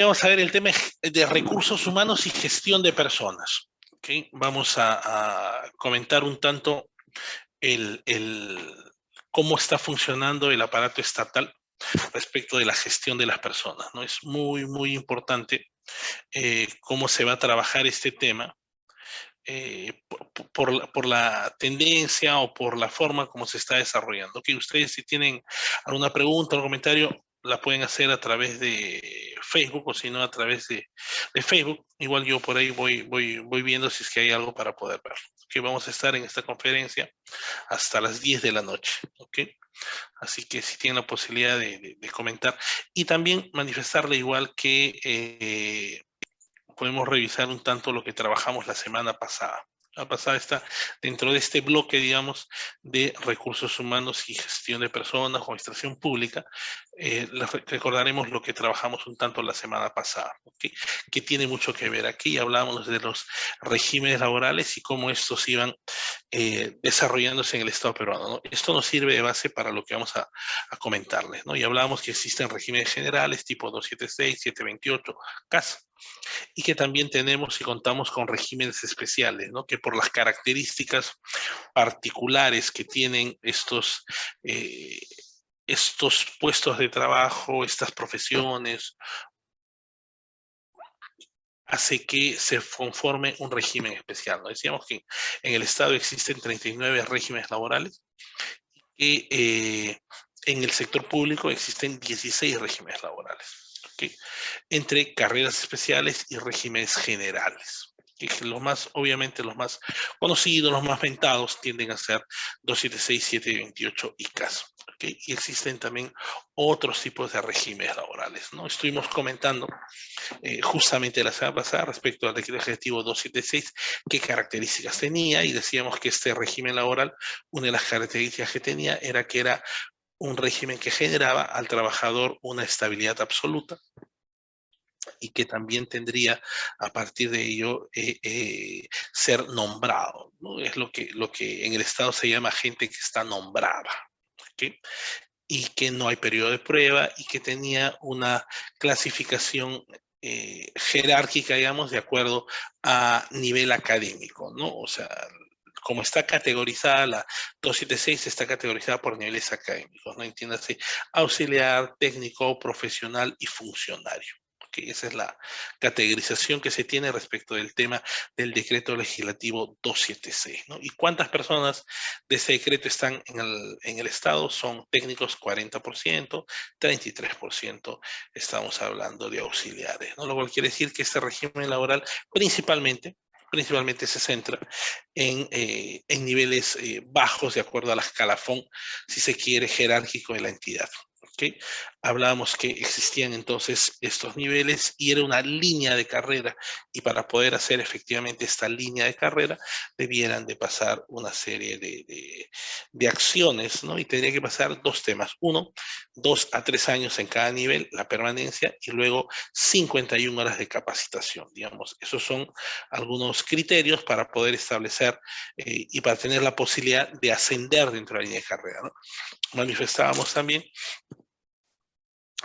Vamos a ver el tema de recursos humanos y gestión de personas. ¿Okay? Vamos a comentar un tanto cómo está funcionando el aparato estatal respecto de la gestión de las personas, ¿no? Es muy, muy importante cómo se va a trabajar este tema por la tendencia o por la forma como se está desarrollando. Que ustedes si tienen alguna pregunta o comentario, la pueden hacer a través de Facebook o si no a través de Facebook. Igual yo por ahí voy viendo si es que hay algo para poder verlo. Que vamos a estar en esta conferencia hasta las 10 de la noche. ¿Ok? Así que si tienen la posibilidad de comentar y también manifestarle igual que podemos revisar un tanto lo que trabajamos la semana pasada. La pasada está dentro de este bloque, digamos, de recursos humanos y gestión de personas, administración pública. Recordaremos lo que trabajamos un tanto la semana pasada, ¿okay? Que tiene mucho que ver. Aquí hablamos de los regímenes laborales y cómo estos iban desarrollándose en el Estado peruano, ¿no? Esto nos sirve de base para lo que vamos a comentarles, ¿no? Y hablábamos que existen regímenes generales tipo 276, 728, CAS, y que también tenemos y contamos con regímenes especiales, ¿no? Que por las características particulares que tienen estos puestos de trabajo, estas profesiones, hace que se conforme un régimen especial, ¿no? Decíamos que en el Estado existen 39 regímenes laborales y en el sector público existen 16 regímenes laborales, ¿okay? Entre carreras especiales y regímenes generales. Que obviamente los más conocidos, los más ventados tienden a ser 276, 728 y CAS. ¿Okay? Y existen también otros tipos de regímenes laborales, ¿no? Estuvimos comentando justamente la semana pasada respecto al decreto ejecutivo 276, qué características tenía, y decíamos que este régimen laboral, una de las características que tenía era que era un régimen que generaba al trabajador una estabilidad absoluta y que también tendría a partir de ello ser nombrado, ¿no? Es lo que en el Estado se llama gente que está nombrada, ¿okay? Y que no hay periodo de prueba y que tenía una clasificación jerárquica, digamos, de acuerdo a nivel académico, ¿no? O sea, como está categorizada la 276, está categorizada por niveles académicos, ¿no? Entiéndase, auxiliar, técnico, profesional y funcionario. Okay, esa es la categorización que se tiene respecto del tema del decreto legislativo 276, ¿no? ¿Y cuántas personas de ese decreto están en el Estado? Son técnicos 40%, 33% estamos hablando de auxiliares, ¿no? Lo cual quiere decir que este régimen laboral principalmente se centra en niveles bajos de acuerdo al escalafón, si se quiere, jerárquico de la entidad. ¿Okay? Hablábamos que existían entonces estos niveles y era una línea de carrera, y para poder hacer efectivamente esta línea de carrera debieran de pasar una serie de acciones, ¿no? Y tendría que pasar dos temas. Uno, 2 a 3 años en cada nivel, la permanencia, y luego 51 horas de capacitación, digamos. Esos son algunos criterios para poder establecer y para tener la posibilidad de ascender dentro de la línea de carrera, ¿no? Manifestábamos también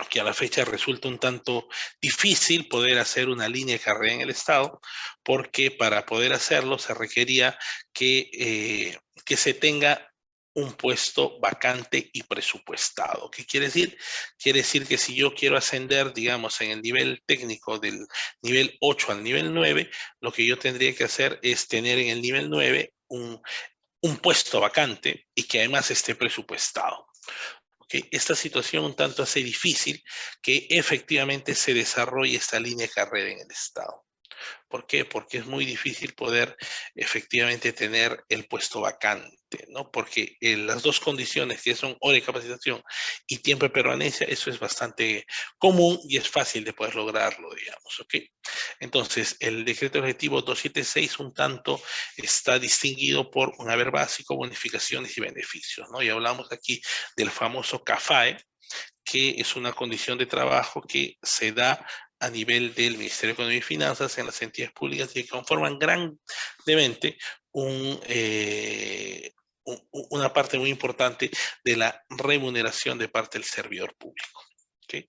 que a la fecha resulta un tanto difícil poder hacer una línea de carrera en el Estado, porque para poder hacerlo se requería que se tenga un puesto vacante y presupuestado. ¿Qué quiere decir? Quiere decir que si yo quiero ascender, digamos, en el nivel técnico del nivel 8 al nivel 9, lo que yo tendría que hacer es tener en el nivel 9 un puesto vacante y que además esté presupuestado. Okay, esta situación un tanto hace difícil que efectivamente se desarrolle esta línea de carrera en el Estado. ¿Por qué? Porque es muy difícil poder efectivamente tener el puesto vacante, ¿no? Porque las dos condiciones que son hora de capacitación y tiempo de permanencia, eso es bastante común y es fácil de poder lograrlo, digamos, ¿ok? Entonces, el decreto ejecutivo 276 un tanto está distinguido por un haber básico, bonificaciones y beneficios, ¿no? Y hablamos aquí del famoso CAFAE, que es una condición de trabajo que se da a nivel del Ministerio de Economía y Finanzas en las entidades públicas y que conforman grandemente una parte muy importante de la remuneración de parte del servidor público. ¿Ok?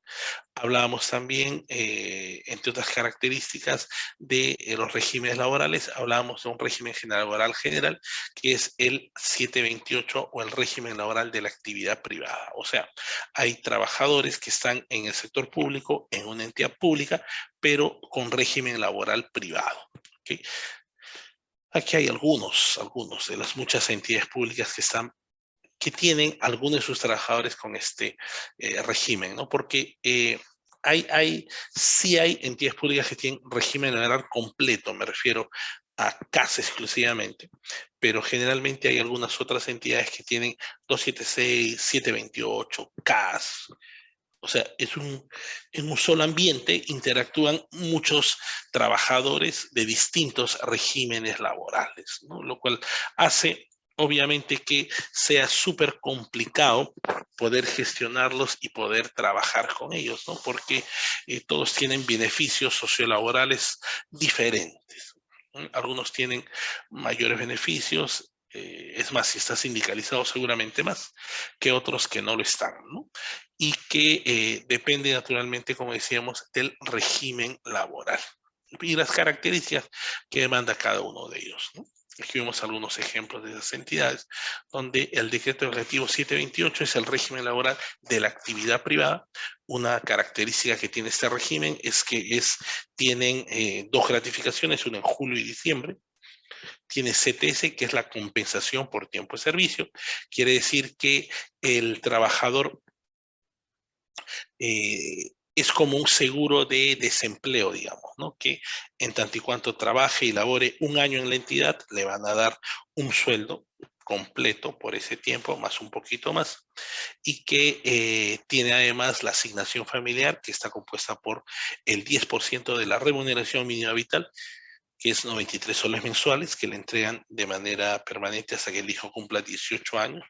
Hablábamos también, entre otras características de los regímenes laborales, hablábamos de un régimen laboral general, que es el 728 o el régimen laboral de la actividad privada. O sea, hay trabajadores que están en el sector público, en una entidad pública, pero con régimen laboral privado. ¿Okay? Aquí hay algunos de las muchas entidades públicas que tienen algunos de sus trabajadores con este régimen, ¿no? Porque sí hay entidades públicas que tienen régimen laboral completo, me refiero a CAS exclusivamente, pero generalmente hay algunas otras entidades que tienen 276, 728, CAS. O sea, en un solo ambiente interactúan muchos trabajadores de distintos regímenes laborales, ¿no? Lo cual hace, obviamente, que sea súper complicado poder gestionarlos y poder trabajar con ellos, ¿no? Porque todos tienen beneficios sociolaborales diferentes, ¿no? Algunos tienen mayores beneficios, es más, si está sindicalizado seguramente más que otros que no lo están, ¿no? Y que depende naturalmente, como decíamos, del régimen laboral y las características que demanda cada uno de ellos, ¿no? Aquí vemos algunos ejemplos de esas entidades, donde el decreto legislativo 728 es el régimen laboral de la actividad privada. Una característica que tiene este régimen es que tienen dos gratificaciones, una en julio y diciembre. Tiene CTS, que es la compensación por tiempo de servicio. Quiere decir que el trabajador es como un seguro de desempleo, digamos, ¿no? Que en tanto y cuanto trabaje y labore un año en la entidad, le van a dar un sueldo completo por ese tiempo, más un poquito más, y que tiene además la asignación familiar, que está compuesta por el 10% de la remuneración mínima vital, que es 93 soles mensuales, que le entregan de manera permanente hasta que el hijo cumpla 18 años.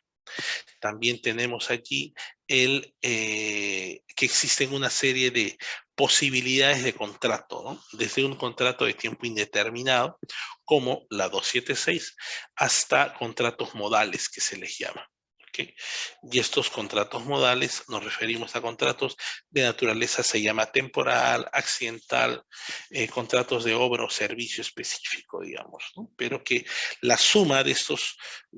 También tenemos allí que existen una serie de posibilidades de contrato, ¿no? Desde un contrato de tiempo indeterminado, como la 276, hasta contratos modales, que se les llama. ¿Okay? Y estos contratos modales, nos referimos a contratos de naturaleza, se llama temporal, accidental, contratos de obra o servicio específico, digamos, ¿no? Pero que la suma de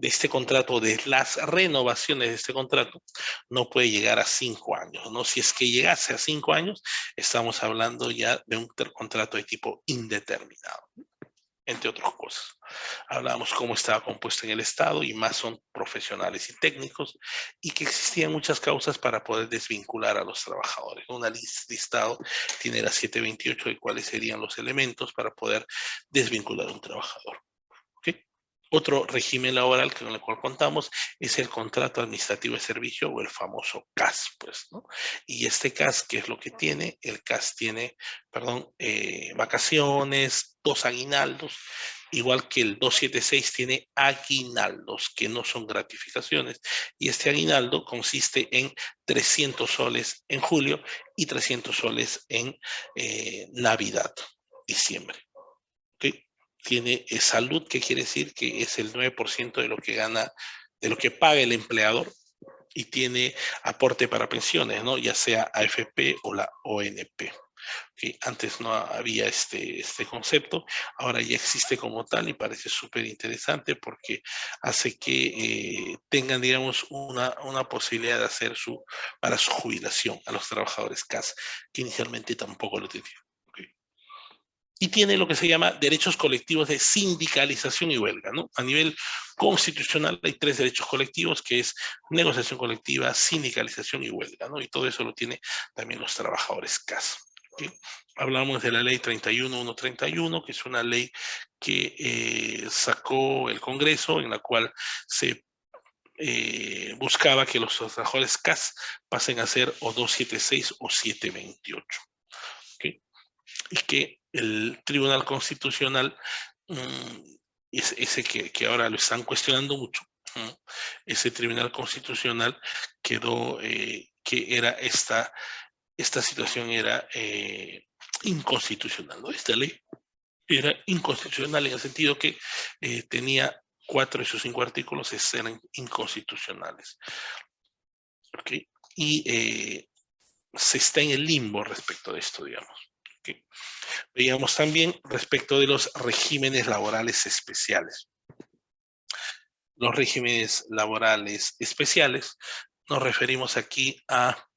este contrato, de las renovaciones de este contrato, no puede llegar a 5 años, ¿no? Si es que llegase a 5 años, estamos hablando ya de un contrato de tipo indeterminado, entre otras cosas. Hablábamos cómo estaba compuesto en el Estado y más son profesionales y técnicos, y que existían muchas causas para poder desvincular a los trabajadores. Una listado tiene la 728 de cuáles serían los elementos para poder desvincular a un trabajador. ¿Okay? Otro régimen laboral con el cual contamos es el contrato administrativo de servicio o el famoso CAS, pues, ¿no? Y este CAS, ¿qué es lo que tiene? El CAS tiene, perdón, vacaciones, 2 aguinaldos, igual que el 276 tiene aguinaldos, que no son gratificaciones. Y este aguinaldo consiste en 300 soles en julio y 300 soles en Navidad, diciembre. ¿Okay? Tiene salud, que quiere decir que es el 9% de lo que gana, de lo que paga el empleador, y tiene aporte para pensiones, ¿no? Ya sea AFP o la ONP. ¿Okay? Antes no había este concepto, ahora ya existe como tal y parece súper interesante porque hace que tengan, digamos, una posibilidad de hacer para su jubilación a los trabajadores CAS, que inicialmente tampoco lo tenían. ¿Okay? Y tiene lo que se llama derechos colectivos de sindicalización y huelga, ¿no? A nivel constitucional hay 3 derechos colectivos, que es negociación colectiva, sindicalización y huelga, ¿no? Y todo eso lo tiene también los trabajadores CAS. ¿Okay? Hablamos de la ley 31131, que es una ley que sacó el Congreso, en la cual se buscaba que los trabajadores CAS pasen a ser o 276 o 728. ¿Okay? Y que el Tribunal Constitucional, ese que ahora lo están cuestionando mucho, ese Tribunal Constitucional quedó que era esta situación era inconstitucional, ¿no? Esta ley era inconstitucional en el sentido que tenía 4 de sus 5 artículos eran inconstitucionales. ¿Okay? Y se está en el limbo respecto de esto, digamos. ¿Okay? Veíamos también respecto de los regímenes laborales especiales. Los regímenes laborales especiales nos referimos aquí a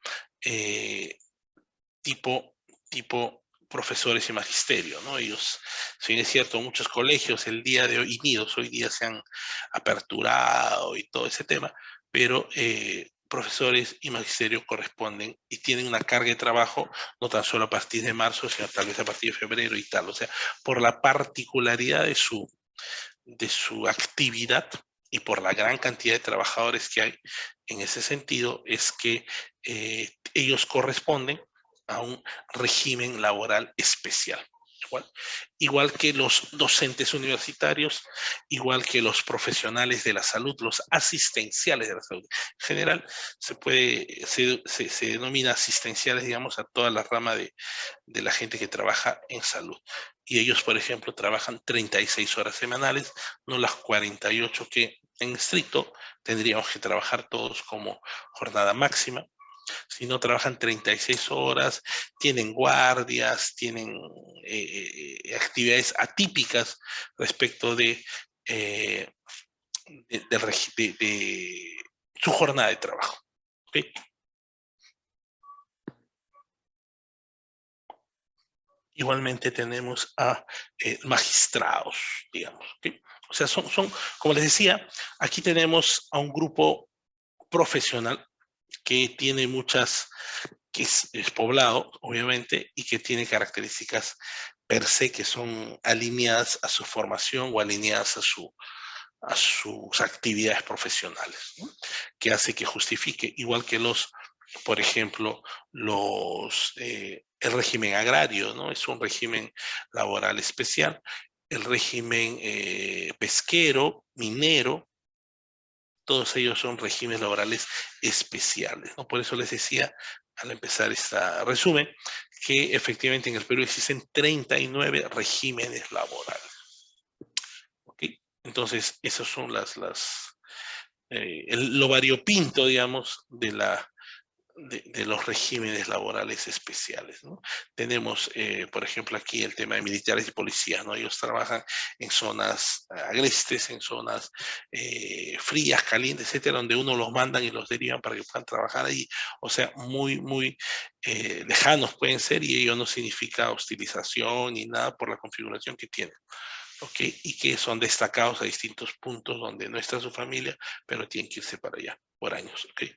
tipo profesores y magisterio, ¿no? Ellos, si bien es cierto, muchos colegios el día de hoy, y nidos hoy día se han aperturado y todo ese tema, pero profesores y magisterio corresponden y tienen una carga de trabajo no tan solo a partir de marzo, sino tal vez a partir de febrero y tal. O sea, por la particularidad de su actividad y por la gran cantidad de trabajadores que hay en ese sentido, es que ellos corresponden a un régimen laboral especial. Igual que los docentes universitarios, igual que los profesionales de la salud, los asistenciales de la salud. En general, se denomina asistenciales, digamos, a toda la rama de la gente que trabaja en salud. Y ellos, por ejemplo, trabajan 36 horas semanales, no las 48 que en estricto tendríamos que trabajar todos como jornada máxima. Si no, trabajan 36 horas, tienen guardias, tienen actividades atípicas respecto eh, de su jornada de trabajo. ¿Okay? Igualmente tenemos a magistrados, digamos. ¿Okay? O sea, como les decía, aquí tenemos a un grupo profesional que tiene que es poblado, obviamente, y que tiene características per se que son alineadas a su formación o alineadas a sus actividades profesionales, ¿no? Que hace que justifique, igual que por ejemplo, el régimen agrario, ¿no? Es un régimen laboral especial, el régimen pesquero, minero, todos ellos son regímenes laborales especiales, ¿no? Por eso les decía al empezar este resumen que efectivamente en el Perú existen 39 regímenes laborales. ¿Okay? Entonces, esas son lo variopinto, digamos, de los regímenes laborales especiales, ¿no? Tenemos, por ejemplo, aquí el tema de militares y policías, ¿no? Ellos trabajan en zonas agrestes, en zonas frías, calientes, etcétera, donde uno los mandan y los derivan para que puedan trabajar ahí. O sea, muy, muy lejanos pueden ser y ello no significa hostilización ni nada por la configuración que tienen. ¿Okay? Y que son destacados a distintos puntos donde no está su familia, pero tienen que irse para allá por años. ¿Okay?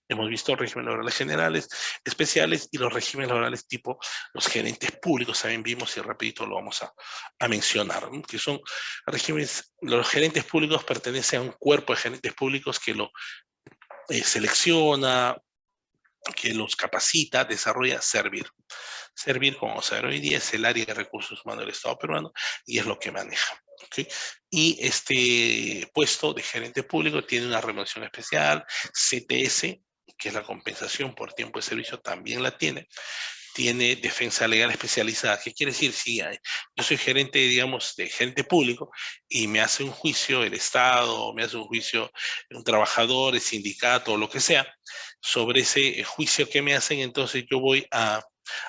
Hemos visto regímenes laborales generales, especiales y los regímenes laborales tipo los gerentes públicos, también vimos y rapidito lo vamos a mencionar, ¿no? Que son regímenes, los gerentes públicos pertenecen a un cuerpo de gerentes públicos que lo selecciona, que los capacita, desarrolla, servir. Servir, como vamos a ver hoy día, es el área de recursos humanos del Estado peruano y es lo que maneja. ¿Okay? Y este puesto de gerente público tiene una remuneración especial, CTS, que es la compensación por tiempo de servicio, también la tiene defensa legal especializada. ¿Qué quiere decir? Si yo soy gerente, digamos, de gerente público y me hace un juicio el Estado, me hace un juicio un trabajador, el sindicato o lo que sea, sobre ese juicio que me hacen, entonces yo voy a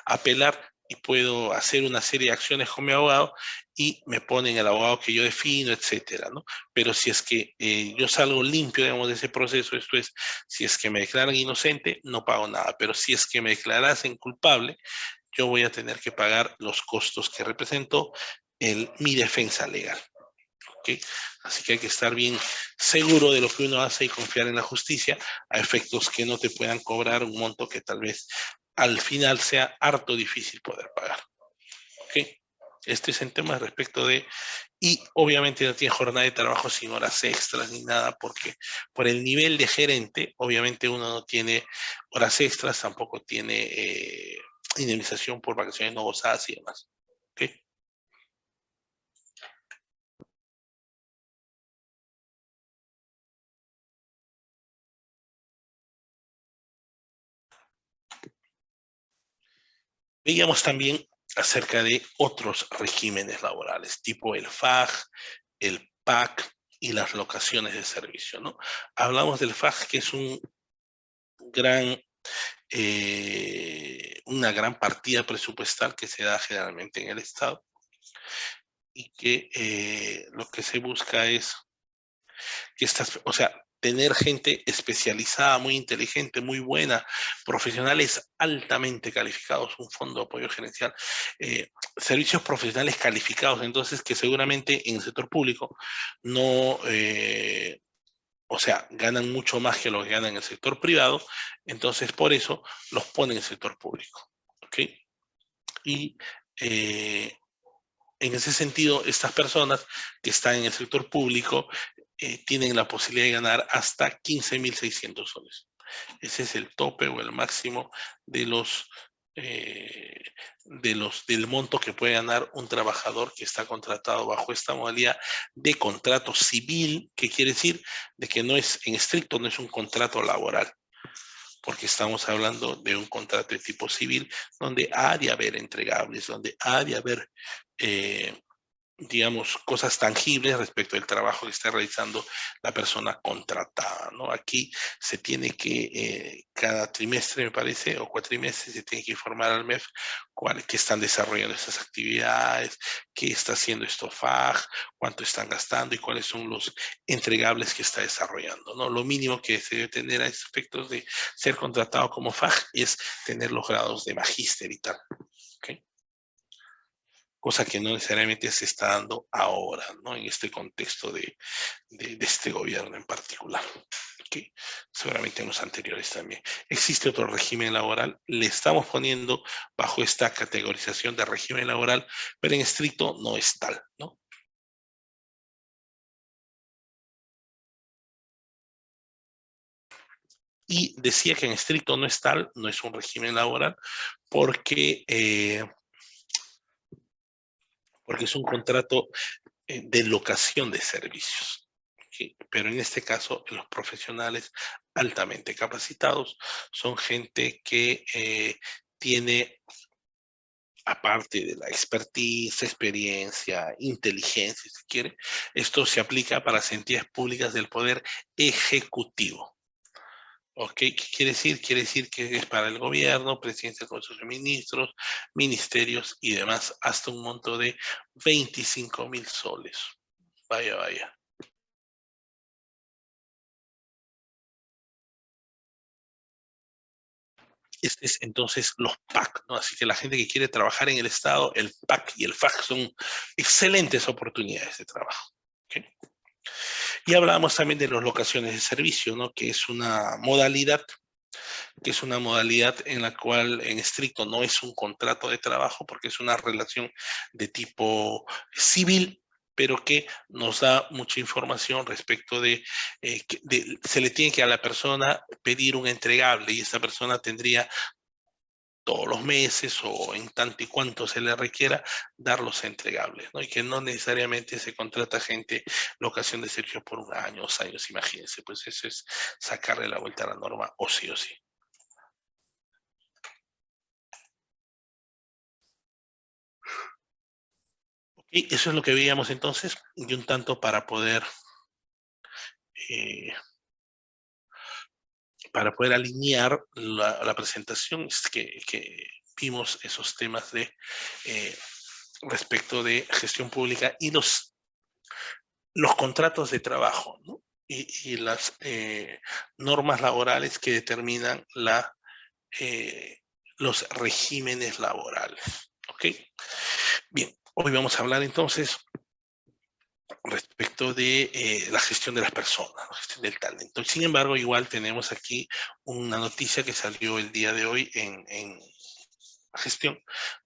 apelar y puedo hacer una serie de acciones con mi abogado y me ponen el abogado que yo defino, etcétera, ¿no? Pero si es que yo salgo limpio, digamos, de ese proceso, esto es, si es que me declaran inocente, no pago nada, pero si es que me declarasen culpable, yo voy a tener que pagar los costos que representó mi defensa legal. ¿Okay? Así que hay que estar bien seguro de lo que uno hace y confiar en la justicia a efectos que no te puedan cobrar un monto que tal vez al final sea harto difícil poder pagar. ¿Okay? Este es el tema respecto de, y obviamente no tiene jornada de trabajo sin horas extras ni nada, porque por el nivel de gerente, obviamente uno no tiene horas extras, tampoco tiene indemnización por vacaciones no gozadas y demás. ¿Okay? Veíamos también acerca de otros regímenes laborales, tipo el FAG, el PAC y las locaciones de servicio, ¿no? Hablamos del FAG, que es un gran, una gran partida presupuestal que se da generalmente en el Estado y que lo que se busca es que o sea, tener gente especializada, muy inteligente, muy buena, profesionales altamente calificados, un fondo de apoyo gerencial, servicios profesionales calificados, entonces que seguramente en el sector público no, o sea, ganan mucho más que lo que ganan en el sector privado, entonces por eso los ponen en el sector público, ¿ok? Y en ese sentido, estas personas que están en el sector público tienen la posibilidad de ganar hasta 15.600 soles. Ese es el tope o el máximo de del monto que puede ganar un trabajador que está contratado bajo esta modalidad de contrato civil, que quiere decir de que no es en estricto, no es un contrato laboral, porque estamos hablando de un contrato de tipo civil donde ha de haber entregables, donde ha de haber digamos, cosas tangibles respecto del trabajo que está realizando la persona contratada, ¿no? Aquí se tiene que, cada trimestre, me parece, o cuatrimestre, se tiene que informar al MEF que están desarrollando estas actividades, qué está haciendo esto FAG, cuánto están gastando y cuáles son los entregables que está desarrollando, ¿no? Lo mínimo que se debe tener a efectos de ser contratado como FAG es tener los grados de magíster y tal, ¿ok? Cosa que no necesariamente se está dando ahora, ¿no? En este contexto de este gobierno en particular. ¿Okay? Seguramente en los anteriores también. Existe otro régimen laboral, le estamos poniendo bajo esta categorización de régimen laboral, pero en estricto no es tal, ¿no? Y decía que en estricto no es tal, no es un régimen laboral, porque, porque es un contrato de locación de servicios. ¿Sí? Pero en este caso, los profesionales altamente capacitados son gente que tiene, aparte de la expertise, experiencia, inteligencia, si quiere, esto se aplica para las entidades públicas del poder ejecutivo. ¿Ok? ¿Qué quiere decir? Quiere decir que es para el gobierno, presidencia del Consejo de Ministros, ministerios y demás, hasta un monto de 25.000 soles. Vaya, vaya. Este es entonces los PAC, ¿no? Así que la gente que quiere trabajar en el Estado, el PAC y el FAC son excelentes oportunidades de trabajo. ¿Okay? Y hablábamos también de las locaciones de servicio, ¿no? Que es una modalidad en la cual en estricto no es un contrato de trabajo porque es una relación de tipo civil, pero que nos da mucha información respecto se le tiene que a la persona pedir un entregable y esa persona tendría todos los meses o en tanto y cuanto se le requiera, dar los entregables, ¿no? Y que no necesariamente se contrata gente locación de servicio por 1 año, 2 años, imagínense, pues eso es sacarle la vuelta a la norma o sí o sí. Y eso es lo que veíamos entonces, y un tanto eh, para poder alinear la presentación, es que vimos esos temas de respecto de gestión pública y los contratos de trabajo, ¿no? Y las normas laborales que determinan eh, los regímenes laborales. ¿Ok? Bien, hoy vamos a hablar entonces respecto de la gestión de las personas, la gestión del talento. Sin embargo, igual tenemos aquí una noticia que salió el día de hoy en gestión,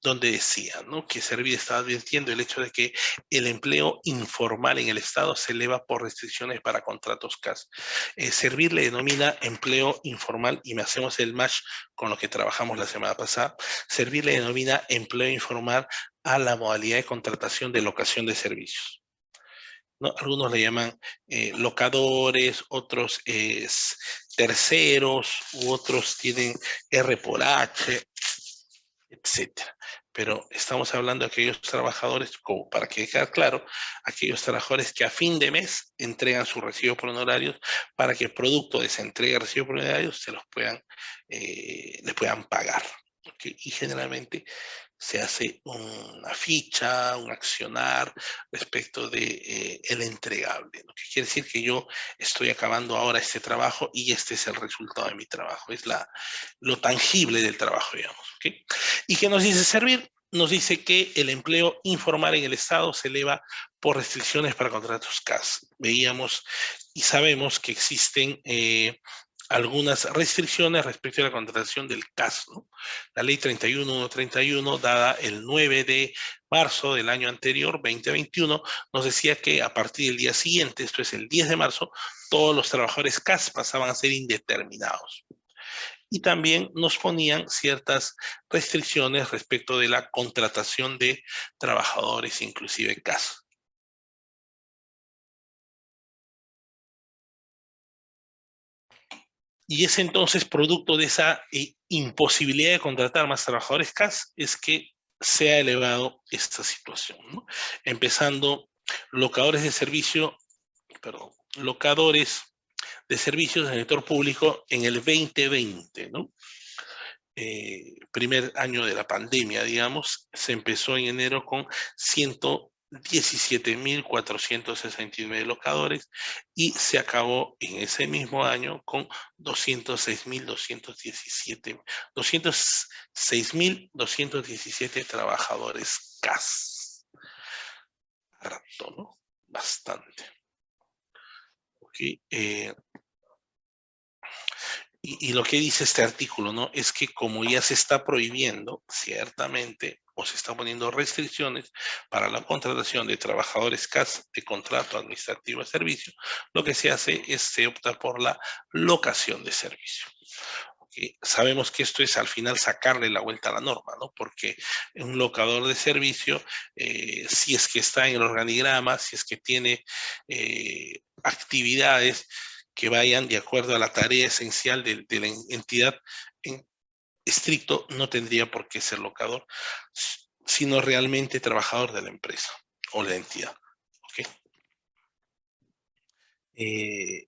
donde decía, ¿no?, que Servir estaba advirtiendo el hecho de que el empleo informal en el Estado se eleva por restricciones para contratos CAS. Servir le denomina empleo informal, y me hacemos el match con lo que trabajamos la semana pasada. Servir le denomina empleo informal a la modalidad de contratación de locación de servicios, ¿no? Algunos le llaman locadores, otros terceros, u otros tienen R por H, etcétera. pero estamos hablando de aquellos trabajadores, como para que quede claro, aquellos trabajadores que a fin de mes entregan su recibo por honorarios para que producto de esa entrega de recibo por honorarios se los puedan, les puedan pagar. ¿Okay? Y generalmente se hace una ficha, un accionar respecto de el entregable, ¿no? Que quiere decir que yo estoy acabando ahora este trabajo y este es el resultado de mi trabajo, es lo tangible del trabajo, digamos. ¿Okay? ¿Y qué nos dice servir? Nos dice que el empleo informal en el Estado se eleva por restricciones para contratos CAS. Veíamos y sabemos que existen algunas restricciones respecto a la contratación del CAS, ¿no? La ley 31131, dada el 9 de marzo del año anterior, 2021, nos decía que a partir del día siguiente, esto es el 10 de marzo, todos los trabajadores CAS pasaban a ser indeterminados. Y también nos ponían ciertas restricciones respecto de la contratación de trabajadores, inclusive CAS. Y es entonces producto de esa imposibilidad de contratar más trabajadores CAS, es que se ha elevado esta situación, ¿no? Empezando locadores de servicio, perdón, locadores de servicios del sector público en el 2020, ¿no? Primer año de la pandemia, digamos, se empezó en enero con 117.469 locadores y se acabó en ese mismo año con 206.217 trabajadores CAS. Harto, ¿no? Bastante. Okay. Y lo que dice este artículo, ¿no? Es que como ya se está prohibiendo, ciertamente, o se están poniendo restricciones para la contratación de trabajadores CAS de contrato administrativo de servicio, lo que se hace es se opta por la locación de servicio. Okay. Sabemos que esto es al final sacarle la vuelta a la norma, ¿no? Porque un locador de servicio, si es que está en el organigrama, si es que tiene actividades que vayan de acuerdo a la tarea esencial de la entidad en estricto, no tendría por qué ser locador, sino realmente trabajador de la empresa o la entidad. ¿Okay?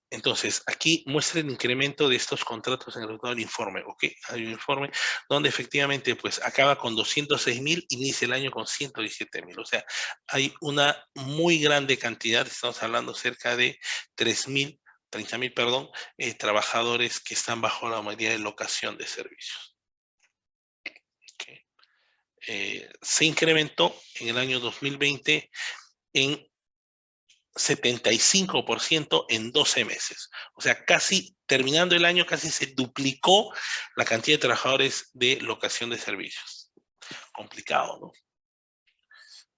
Entonces, aquí muestra el incremento de estos contratos en el resultado del informe. ¿Ok? Hay un informe donde efectivamente pues acaba con 206.000, inicia el año con 117.000. O sea, hay una muy grande cantidad, estamos hablando cerca de 30.000, perdón, trabajadores que están bajo la modalidad de locación de servicios. ¿Okay? Se incrementó en el año 2020 en 75% en 12 meses. O sea, casi terminando el año, casi se duplicó la cantidad de trabajadores de locación de servicios. Complicado, ¿no?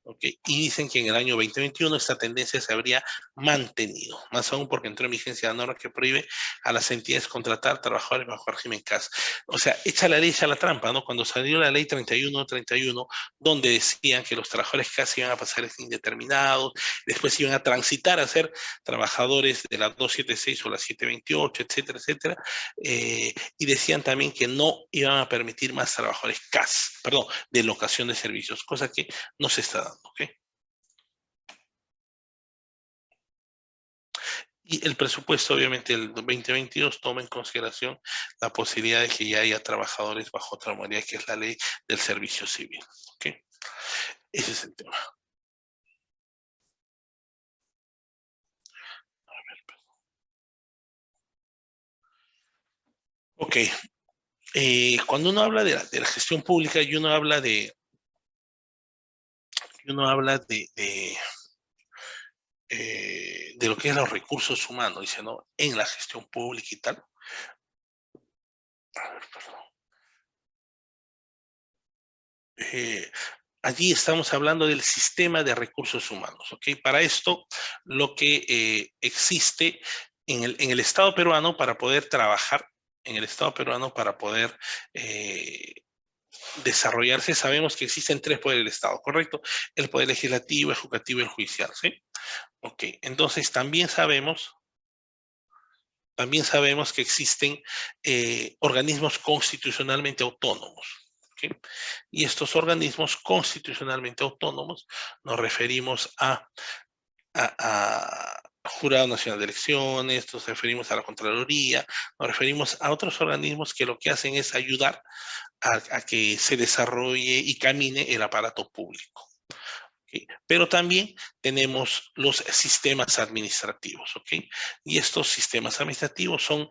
¿Okay? Y dicen que en el año 2021 esta tendencia se habría mantenido, más aún porque entró en vigencia la norma que prohíbe a las entidades contratar trabajadores bajo régimen CAS. O sea, echa la ley, echa la trampa, ¿no? Cuando salió la ley 31, donde decían que los trabajadores CAS iban a pasar indeterminados, después iban a transitar a ser trabajadores de la 276 o la 728, etcétera, etcétera, y decían también que no iban a permitir más trabajadores CAS, perdón, de locación de servicios, cosa que no se está dando. ¿Okay? Y el presupuesto, obviamente, el 2022 toma en consideración la posibilidad de que ya haya trabajadores bajo otra modalidad, que es la ley del servicio civil. ¿Okay? Ese es el tema. Ok. Cuando uno habla de la gestión pública y uno habla de lo que es los recursos humanos, dice, ¿no? En la gestión pública y tal. A ver, perdón. Allí estamos hablando del sistema de recursos humanos. ¿Okay? Para esto, lo que existe en el Estado peruano para poder trabajar, en el Estado peruano para poder desarrollarse, sabemos que existen tres poderes del Estado, ¿correcto? El poder legislativo, ejecutivo y el judicial, ¿sí? Ok, entonces también sabemos que existen organismos constitucionalmente autónomos. ¿Okay? Y estos organismos constitucionalmente autónomos nos referimos a Jurado Nacional de Elecciones, nos referimos a la Contraloría, nos referimos a otros organismos que lo que hacen es ayudar a que se desarrolle y camine el aparato público. ¿Okay? Pero también tenemos los sistemas administrativos, ¿ok? Y estos sistemas administrativos son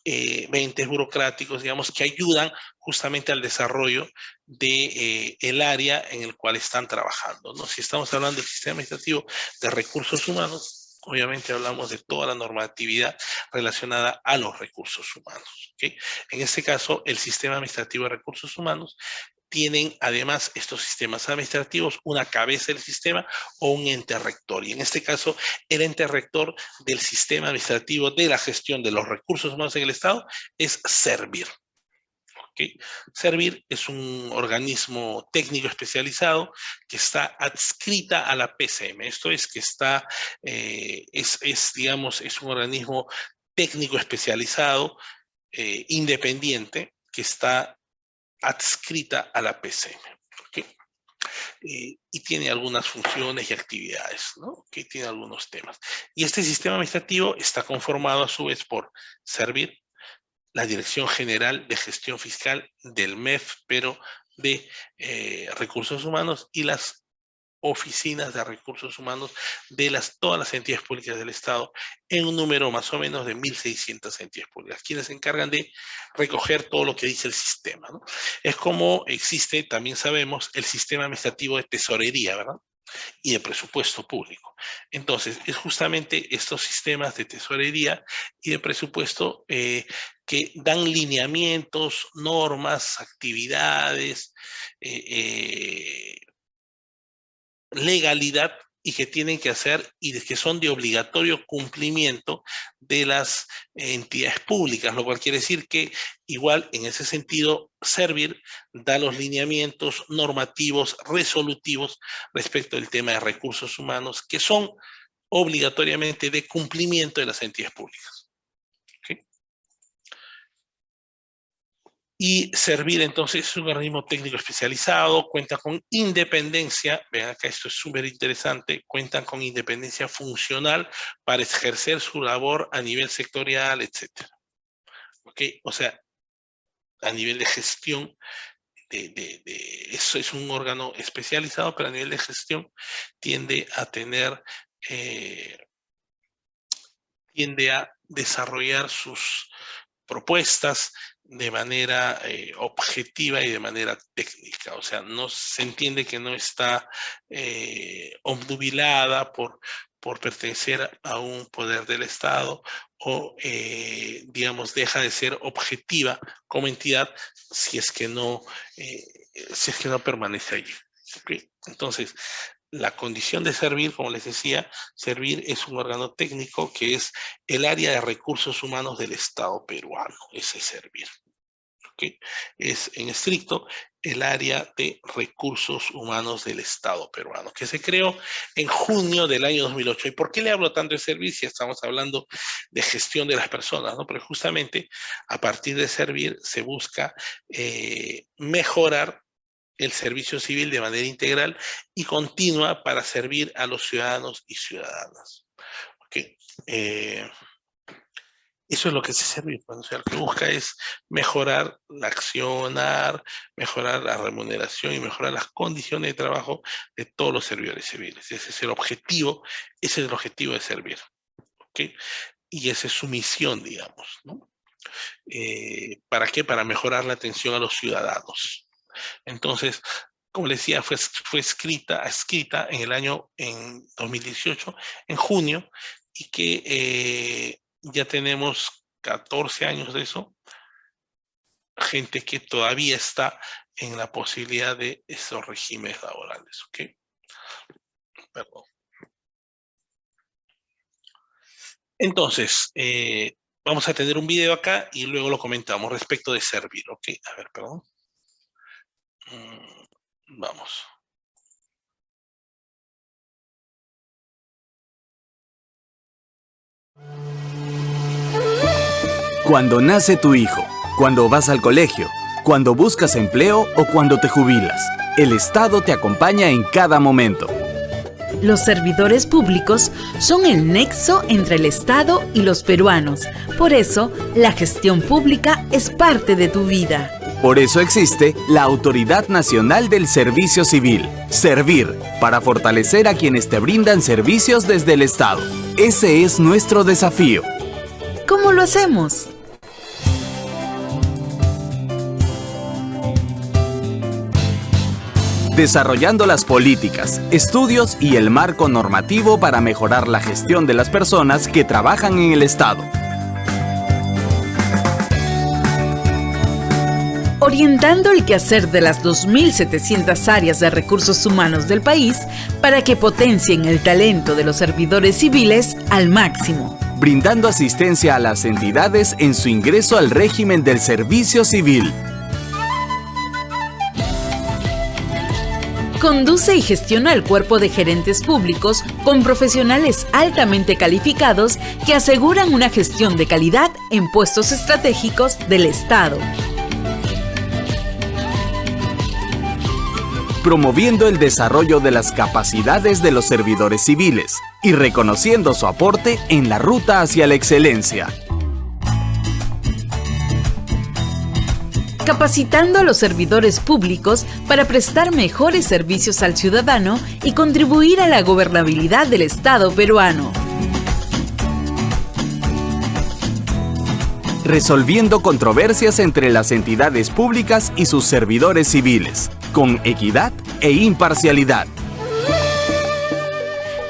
entes burocráticos, digamos, que ayudan justamente al desarrollo de el área en el cual están trabajando, ¿no? Si estamos hablando del sistema administrativo de recursos humanos, obviamente hablamos de toda la normatividad relacionada a los recursos humanos, ¿ok? En este caso, el sistema administrativo de recursos humanos tienen además estos sistemas administrativos una cabeza del sistema o un ente rector. Y en este caso, el ente rector del sistema administrativo de la gestión de los recursos humanos en el Estado es Servir. ¿Okay? Servir es un organismo técnico especializado que está adscrita a la PCM. Esto es que está, digamos, es un organismo técnico especializado, independiente, que está adscrita a la PCM. ¿Okay? Y tiene algunas funciones y actividades, ¿no? Que tiene algunos temas. Y este sistema administrativo está conformado a su vez por Servir, la Dirección General de Gestión Fiscal del MEF, pero de recursos humanos, y las oficinas de recursos humanos de todas las entidades públicas del Estado, en un número más o menos de 1.600 entidades públicas, quienes se encargan de recoger todo lo que dice el sistema, ¿no? Es como existe, también sabemos, el sistema administrativo de tesorería, ¿verdad? Y de presupuesto público. Entonces, es justamente estos sistemas de tesorería y de presupuesto que dan lineamientos, normas, actividades, legalidad, y que tienen que hacer y que son de obligatorio cumplimiento de las entidades públicas, lo cual quiere decir que igual en ese sentido Servir da los lineamientos normativos resolutivos respecto del tema de recursos humanos que son obligatoriamente de cumplimiento de las entidades públicas. ¿Okay? Y Servir entonces es un organismo técnico especializado, cuenta con independencia, vean acá esto es súper interesante, cuentan con independencia funcional para ejercer su labor a nivel sectorial, etc. ¿Ok? O sea, a nivel de gestión, eso es un órgano especializado, pero a nivel de gestión tiende a tener, tiende a desarrollar sus propuestas de manera objetiva y de manera técnica. O sea, no se entiende que no está obnubilada por pertenecer a un poder del Estado o, digamos, deja de ser objetiva como entidad si es que no, si es que no permanece allí. ¿Okay? Entonces, la condición de Servir, como les decía, Servir es un órgano técnico que es el área de recursos humanos del Estado peruano, ese es Servir. ¿Okay? Es en estricto el área de recursos humanos del Estado peruano, que se creó en junio del año 2008. ¿Y por qué le hablo tanto de Servir si estamos hablando de gestión de las personas, ¿no? Porque justamente a partir de Servir se busca mejorar el servicio civil de manera integral y continua para servir a los ciudadanos y ciudadanas. ¿Okay? Eso es lo que se sirve, o sea, lo que busca es mejorar la accionar, mejorar la remuneración y mejorar las condiciones de trabajo de todos los servidores civiles. Ese es el objetivo de Servir. ¿Okay? Y esa es su misión, digamos, ¿no? ¿Para qué? Para mejorar la atención a los ciudadanos. Entonces, como les decía, fue escrita en 2018, en junio, y que ya tenemos 14 años de eso, gente que todavía está en la posibilidad de esos regímenes laborales, ¿ok? Perdón. Entonces, vamos a tener un video acá y luego lo comentamos respecto de Servir, ¿ok? A ver, perdón. Vamos. Cuando nace tu hijo, cuando vas al colegio, cuando buscas empleo o cuando te jubilas. El Estado te acompaña en cada momento. Los servidores públicos son el nexo entre el Estado y los peruanos. Por eso, la gestión pública es parte de tu vida. Por eso existe la Autoridad Nacional del Servicio Civil, Servir, para fortalecer a quienes te brindan servicios desde el Estado. Ese es nuestro desafío. ¿Cómo lo hacemos? Desarrollando las políticas, estudios y el marco normativo para mejorar la gestión de las personas que trabajan en el Estado. Orientando el quehacer de las 2.700 áreas de recursos humanos del país para que potencien el talento de los servidores civiles al máximo. Brindando asistencia a las entidades en su ingreso al régimen del servicio civil. Conduce y gestiona el cuerpo de gerentes públicos con profesionales altamente calificados que aseguran una gestión de calidad en puestos estratégicos del Estado. Promoviendo el desarrollo de las capacidades de los servidores civiles y reconociendo su aporte en la ruta hacia la excelencia. Capacitando a los servidores públicos para prestar mejores servicios al ciudadano y contribuir a la gobernabilidad del Estado peruano. Resolviendo controversias entre las entidades públicas y sus servidores civiles, con equidad e imparcialidad.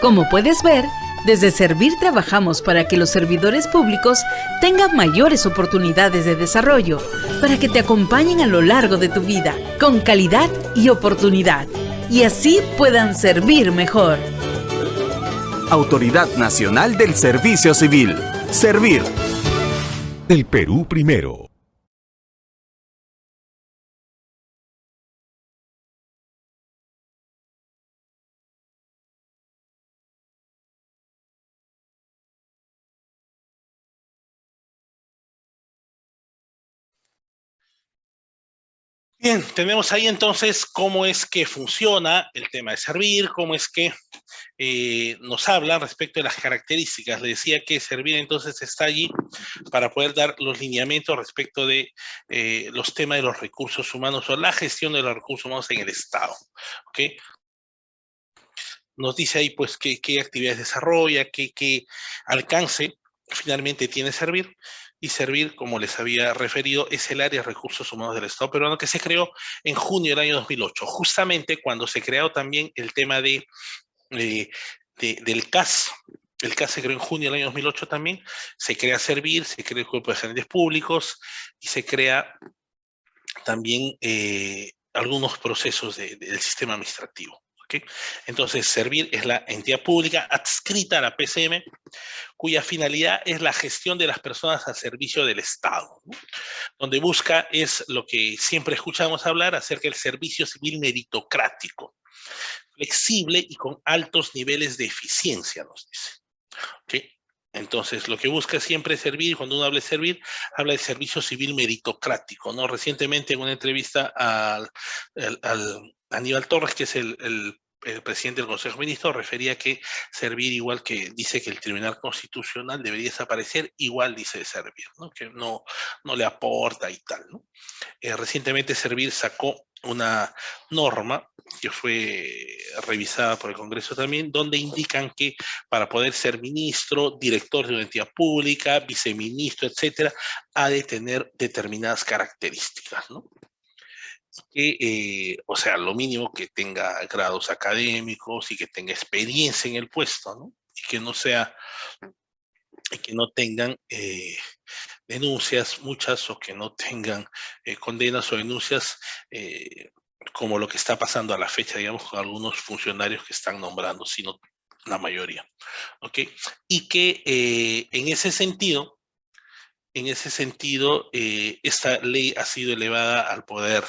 Como puedes ver, desde Servir trabajamos para que los servidores públicos tengan mayores oportunidades de desarrollo, para que te acompañen a lo largo de tu vida, con calidad y oportunidad, y así puedan servir mejor. Autoridad Nacional del Servicio Civil. Servir. El Perú primero. Bien, tenemos ahí entonces cómo es que funciona el tema de Servir, cómo es que nos habla respecto de las características. Le decía que Servir entonces está allí para poder dar los lineamientos respecto de los temas de los recursos humanos o la gestión de los recursos humanos en el Estado. ¿Okay? Nos dice ahí pues qué actividades desarrolla, qué alcance finalmente tiene Servir. Y Servir, como les había referido, es el área de recursos humanos del Estado peruano que se creó en junio del año 2008, justamente cuando se creó también el tema del CAS. El CAS se creó en junio del año 2008 también, se crea Servir, se crea el Cuerpo de Gerentes Públicos y se crea también algunos procesos del sistema administrativo. ¿Okay? Entonces, Servir es la entidad pública adscrita a la PCM, cuya finalidad es la gestión de las personas al servicio del Estado, ¿no? Donde busca es lo que siempre escuchamos hablar acerca del servicio civil meritocrático, flexible y con altos niveles de eficiencia, nos dice. ¿Okay? Entonces, lo que busca siempre es Servir, cuando uno habla de Servir, habla de servicio civil meritocrático, ¿no? Recientemente en una entrevista a Aníbal Torres, que es el presidente del Consejo de Ministros, refería que Servir, igual que dice que el Tribunal Constitucional debería desaparecer, igual dice de Servir, ¿no? Que no le aporta y tal, ¿no? Recientemente Servir sacó una norma que fue revisada por el Congreso también, donde indican que para poder ser ministro, director de una entidad pública, viceministro, etcétera, ha de tener determinadas características, ¿no? Que, o sea, lo mínimo que tenga grados académicos y que tenga experiencia en el puesto, ¿no? Y que no sea, y que no tengan denuncias muchas o que no tengan condenas o denuncias como lo que está pasando a la fecha, digamos, con algunos funcionarios que están nombrando, sino la mayoría. ¿Ok? Y que en ese sentido, esta ley ha sido elevada al poder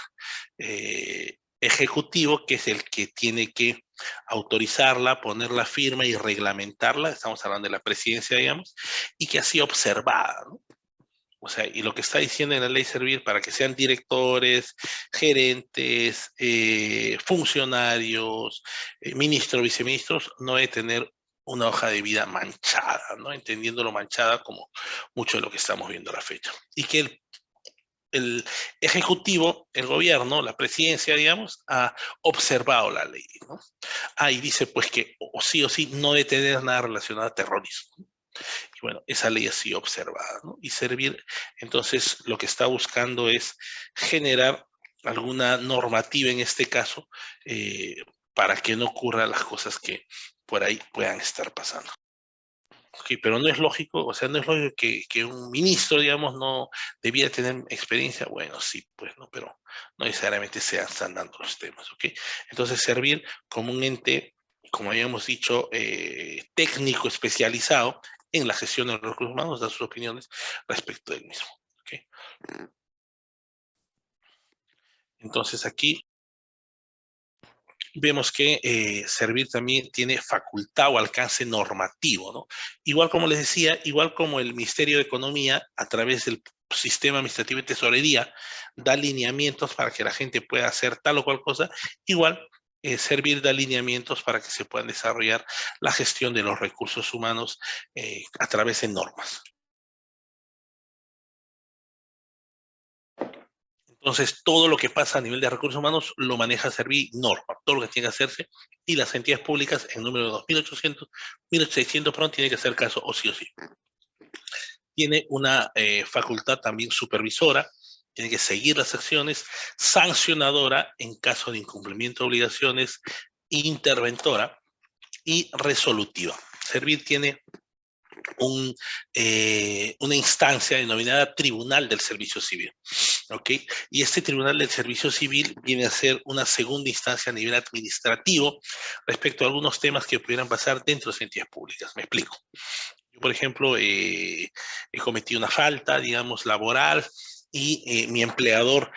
ejecutivo, que es el que tiene que autorizarla, poner la firma y reglamentarla, estamos hablando de la presidencia, digamos, y que ha sido observada, ¿no? O sea, y lo que está diciendo en la ley Servir, para que sean directores, gerentes, funcionarios, ministros, viceministros, no debe tener una hoja de vida manchada, ¿no? Entendiéndolo manchada como mucho de lo que estamos viendo a la fecha. Y que el Ejecutivo, el gobierno, la presidencia, digamos, ha observado la ley, ¿no? Y dice pues que o sí no debe tener nada relacionado a terrorismo. Y bueno, esa ley ha sido observada, ¿no? Y Servir, entonces, lo que está buscando es generar alguna normativa en este caso para que no ocurran las cosas que por ahí puedan estar pasando. Okay, pero no es lógico, o sea, no es lógico que un ministro, digamos, no debiera tener experiencia. Bueno, sí, pues no, pero no necesariamente se están dando los temas, ¿ok? Entonces, Servir como un ente, como habíamos dicho, técnico especializado en la gestión de los recursos humanos, da sus opiniones respecto del mismo, ¿ok? Entonces, aquí vemos que Servir también tiene facultad o alcance normativo, ¿no? Igual como les decía, igual como el Ministerio de Economía, a través del sistema administrativo de tesorería, da lineamientos para que la gente pueda hacer tal o cual cosa, igual Servir da lineamientos para que se puedan desarrollar la gestión de los recursos humanos a través de normas. Entonces, todo lo que pasa a nivel de recursos humanos lo maneja Servir norma, todo lo que tiene que hacerse, y las entidades públicas, en número de 1800, perdón, tiene que hacer caso o sí. Tiene una facultad también supervisora, tiene que seguir las acciones, sancionadora en caso de incumplimiento de obligaciones, interventora y resolutiva. Servir tiene una instancia denominada Tribunal del Servicio Civil, ¿ok? Y este Tribunal del Servicio Civil viene a ser una segunda instancia a nivel administrativo respecto a algunos temas que pudieran pasar dentro de las entidades públicas. Me explico. Yo, por ejemplo, he cometido una falta, digamos, laboral, y mi empleador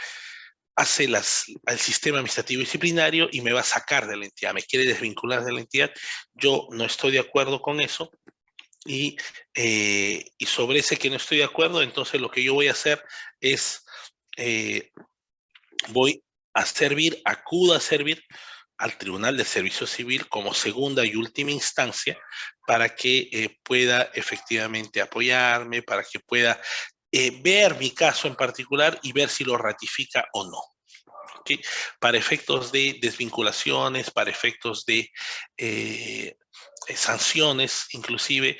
hace el sistema administrativo disciplinario y me va a sacar de la entidad, me quiere desvincular de la entidad. Yo no estoy de acuerdo con eso. Y sobre ese que no estoy de acuerdo, entonces lo que yo voy a hacer es, voy a Servir, acudo a Servir al Tribunal de Servicio Civil como segunda y última instancia para que pueda efectivamente apoyarme, para que pueda ver mi caso en particular y ver si lo ratifica o no. ¿Okay? Para efectos de desvinculaciones, para efectos de sanciones, inclusive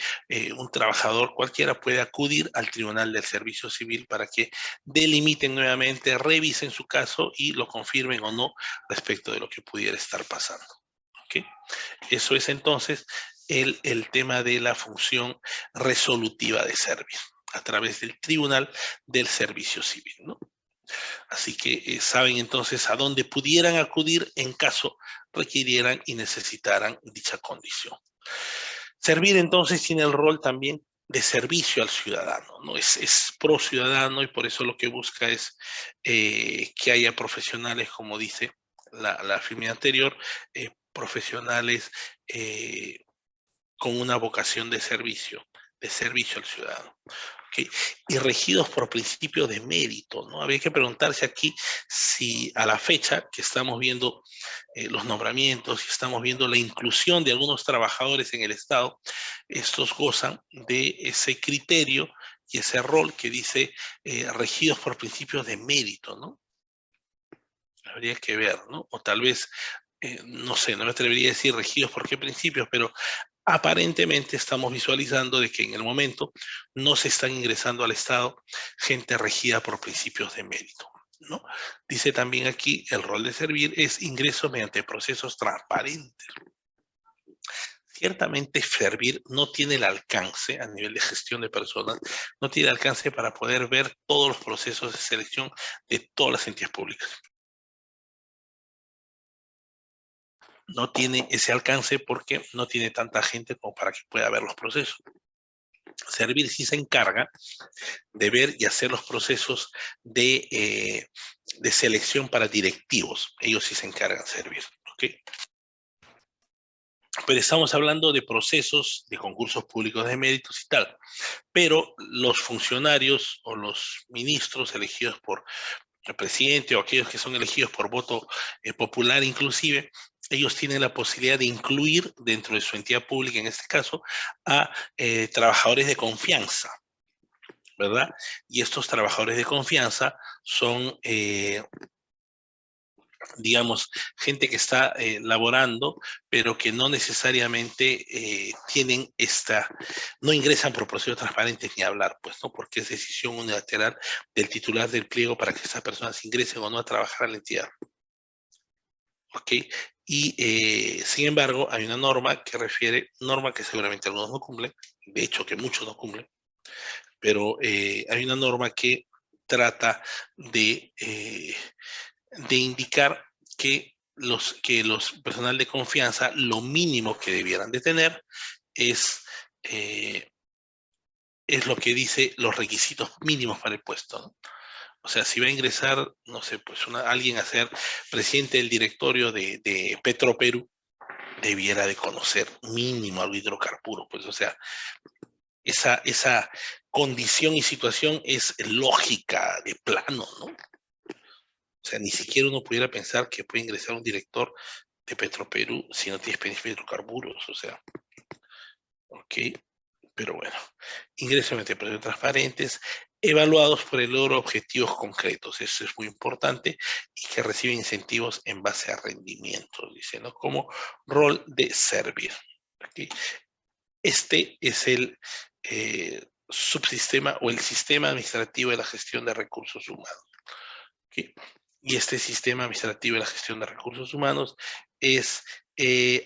un trabajador cualquiera puede acudir al Tribunal del Servicio Civil para que delimiten nuevamente, revisen su caso y lo confirmen o no respecto de lo que pudiera estar pasando. ¿Okay? Eso es entonces el tema de la función resolutiva de Servir a través del Tribunal del Servicio Civil, ¿no? Así que saben entonces a dónde pudieran acudir en caso requirieran y necesitaran dicha condición. Servir entonces tiene el rol también de servicio al ciudadano, ¿no? Es pro ciudadano y por eso lo que busca es que haya profesionales, como dice la firma anterior, profesionales con una vocación de servicio al ciudadano. Okay. Y regidos por principios de mérito, ¿no? Habría que preguntarse aquí si a la fecha que estamos viendo los nombramientos y estamos viendo la inclusión de algunos trabajadores en el Estado, estos gozan de ese criterio y ese rol que dice regidos por principios de mérito, ¿no? Habría que ver, ¿no? O tal vez, no sé, no me atrevería a decir regidos por qué principios, pero aparentemente estamos visualizando de que en el momento no se están ingresando al Estado gente regida por principios de mérito, ¿no? Dice también aquí, el rol de Servir es ingreso mediante procesos transparentes. Ciertamente Servir no tiene el alcance a nivel de gestión de personas, no tiene alcance para poder ver todos los procesos de selección de todas las entidades públicas. No tiene ese alcance porque no tiene tanta gente como para que pueda ver los procesos. Servir sí se encarga de ver y hacer los procesos de selección para directivos. Ellos sí se encargan de Servir. ¿Okay? pero estamos hablando de procesos de concursos públicos de méritos y tal. Pero los funcionarios o los ministros elegidos por el presidente o aquellos que son elegidos por voto popular inclusive, ellos tienen la posibilidad de incluir dentro de su entidad pública, en este caso, a trabajadores de confianza, ¿verdad? Y estos trabajadores de confianza son, digamos, gente que está laborando, pero que no necesariamente tienen no ingresan por procesos transparentes ni hablar, pues, ¿no? Porque es decisión unilateral del titular del pliego para que esas personas ingresen o no a trabajar a la entidad. ¿Ok? Y, sin embargo, hay una norma que seguramente algunos no cumplen, de hecho que muchos no cumplen, pero hay una norma que trata de indicar que los personal de confianza, lo mínimo que debieran de tener es lo que dice los requisitos mínimos para el puesto, ¿no? O sea, si va a ingresar, no sé, pues alguien a ser presidente del directorio de Petroperú, debiera de conocer mínimo algo de hidrocarburos, pues, o sea, esa condición y situación es lógica de plano, ¿no? O sea, ni siquiera uno pudiera pensar que puede ingresar un director de Petroperú si no tiene experiencia en hidrocarburos, o sea, ok, pero bueno, ingresos mediante procesos transparentes, evaluados por el logro de objetivos concretos, eso es muy importante, y que reciben incentivos en base a rendimientos, dice, ¿no? Como rol de servir. ¿Okay? Este es el subsistema o el sistema administrativo de la gestión de recursos humanos. ¿Okay? Y este sistema administrativo de la gestión de recursos humanos es,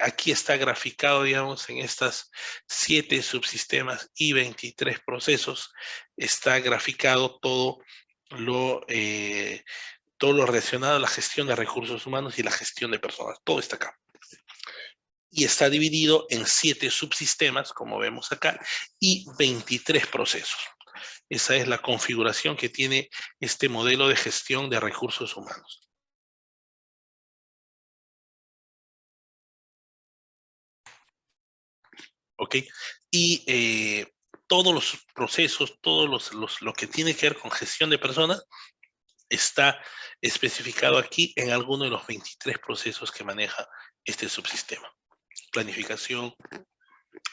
aquí está graficado, digamos, en estas 7 subsistemas y 23 procesos, está graficado todo lo relacionado a la gestión de recursos humanos y la gestión de personas, todo está acá. Y está dividido en 7 subsistemas, como vemos acá, y 23 procesos. Esa es la configuración que tiene este modelo de gestión de recursos humanos. ¿Ok? Y todos los procesos, lo que tiene que ver con gestión de personas, está especificado aquí en alguno de los 23 procesos que maneja este subsistema. Planificación,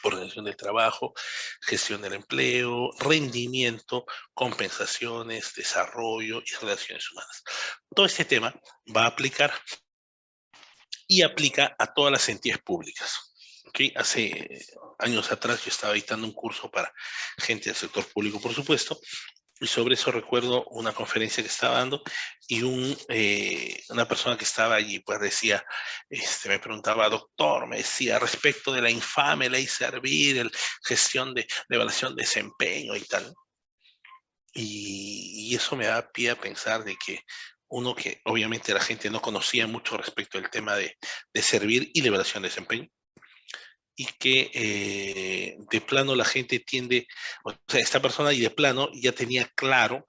organización del trabajo, gestión del empleo, rendimiento, compensaciones, desarrollo y relaciones humanas. Todo este tema va a aplicar y aplica a todas las entidades públicas. ¿Okay? Hace años atrás yo estaba editando un curso para gente del sector público, por supuesto, y sobre eso recuerdo una conferencia que estaba dando y una persona que estaba allí pues decía, me preguntaba, doctor, me decía, respecto de la infame ley Servir, gestión de evaluación de desempeño y tal. Y eso me da pie a pensar de que uno que obviamente la gente no conocía mucho respecto del tema de Servir y la evaluación de desempeño, y que de plano la gente tiende, o sea, esta persona y de plano ya tenía claro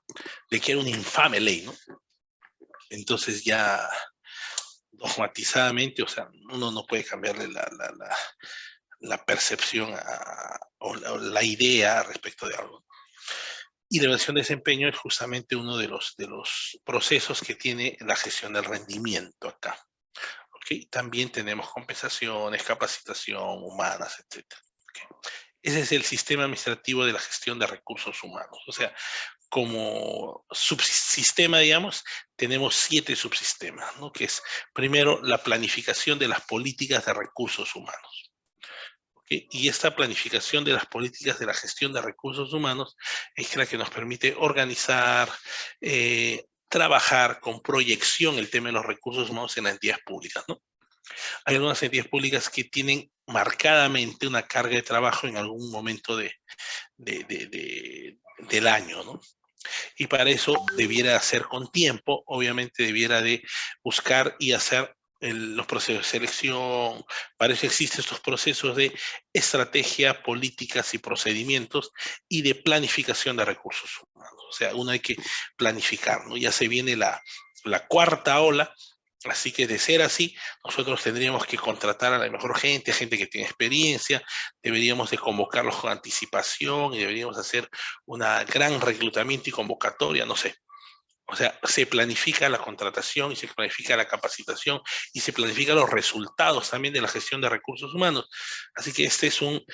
de que era una infame ley, ¿no? Entonces ya dogmatizadamente, o sea, uno no puede cambiarle la percepción o la idea respecto de algo. Y la evaluación de desempeño es justamente uno de los procesos que tiene la gestión del rendimiento acá. ¿Okay? También tenemos compensaciones, capacitación, humanas, etc. ¿Okay? Ese es el sistema administrativo de la gestión de recursos humanos. O sea, como subsistema, digamos, tenemos 7 subsistemas, ¿no? Que es, primero, la planificación de las políticas de recursos humanos. ¿Okay? Y esta planificación de las políticas de la gestión de recursos humanos es la que nos permite organizar, trabajar con proyección el tema de los recursos humanos en las entidades públicas, ¿no? Hay algunas entidades públicas que tienen marcadamente una carga de trabajo en algún momento del año, ¿no? Y para eso debiera hacer con tiempo, obviamente debiera de buscar y hacer los procesos de selección. Para eso existen estos procesos de estrategia, políticas y procedimientos y de planificación de recursos humanos. O sea, uno hay que planificar, ¿no? Ya se viene la 4ª ola Así que de ser así, nosotros tendríamos que contratar a la mejor gente, gente que tiene experiencia, deberíamos de convocarlos con anticipación y deberíamos hacer una gran reclutamiento y convocatoria, no sé. O sea, se planifica la contratación y se planifica la capacitación y se planifican los resultados también de la gestión de recursos humanos. Así que este es un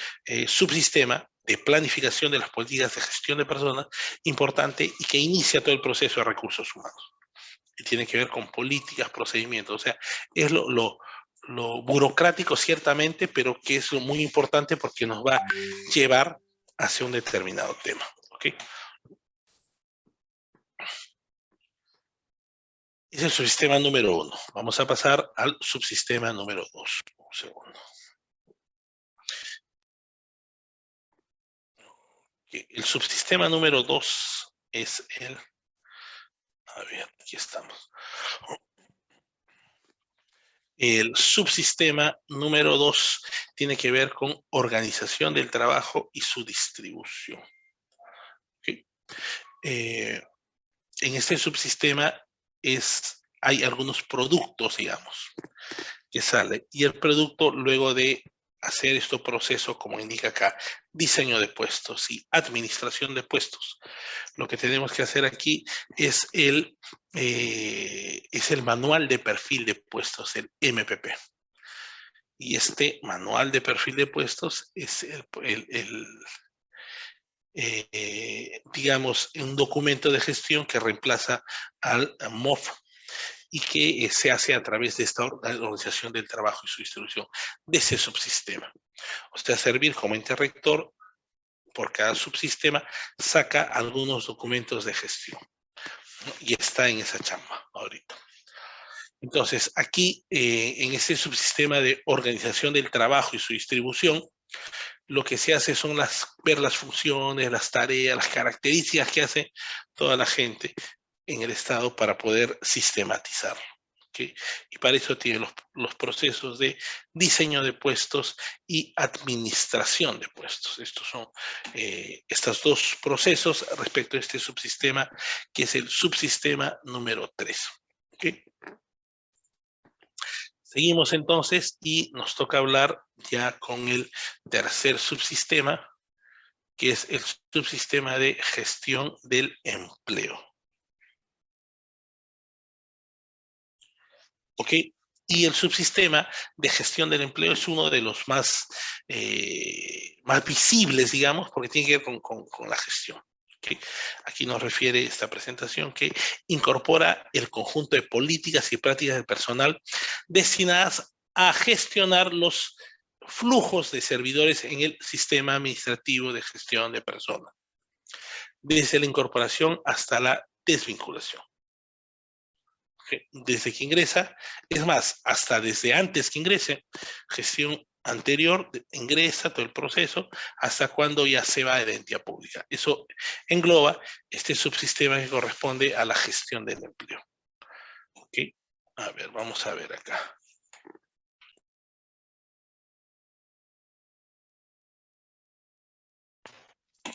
subsistema de planificación de las políticas de gestión de personas importante y que inicia todo el proceso de recursos humanos. Y tiene que ver con políticas, procedimientos. O sea, es lo burocrático ciertamente, pero que es muy importante porque nos va a llevar hacia un determinado tema. ¿Ok? Ese es el subsistema número 1. Vamos a pasar al subsistema número 2. Un segundo. El subsistema número 2 es el... A ver, aquí estamos. El subsistema número 2 tiene que ver con organización del trabajo y su distribución. ¿Okay? En este subsistema hay algunos productos, digamos, que salen. Y el producto, luego de hacer este proceso, como indica acá, diseño de puestos y administración de puestos, lo que tenemos que hacer aquí es el manual de perfil de puestos, el MPP. Y este manual de perfil de puestos es digamos, un documento de gestión que reemplaza al MOF y que se hace a través de esta organización del trabajo y su distribución de ese subsistema. O sea, servir como ente rector por cada subsistema saca algunos documentos de gestión, ¿no? Y está en esa chamba ahorita. Entonces, aquí en este subsistema de organización del trabajo y su distribución, lo que se hace son ver las funciones, las tareas, las características que hace toda la gente en el Estado para poder sistematizarlo. ¿Okay? Y para eso tiene los procesos de diseño de puestos y administración de puestos. Estos son estos dos procesos respecto a este subsistema, que es el subsistema número 3. ¿Okay? Seguimos entonces y nos toca hablar ya con el tercer subsistema, que es el subsistema de gestión del empleo. ¿Ok? Y el subsistema de gestión del empleo es uno de los más visibles, digamos, porque tiene que ver con la gestión. ¿Okay? Aquí nos refiere esta presentación que incorpora el conjunto de políticas y prácticas del personal destinadas a gestionar los flujos de servidores en el sistema administrativo de gestión de personas, desde la incorporación hasta la desvinculación. ¿Okay? Desde que ingresa, es más, hasta desde antes que ingrese, gestión anterior, ingresa todo el proceso, hasta cuando ya se va de la entidad pública. Eso engloba este subsistema que corresponde a la gestión del empleo. ¿Ok? A ver, vamos a ver acá.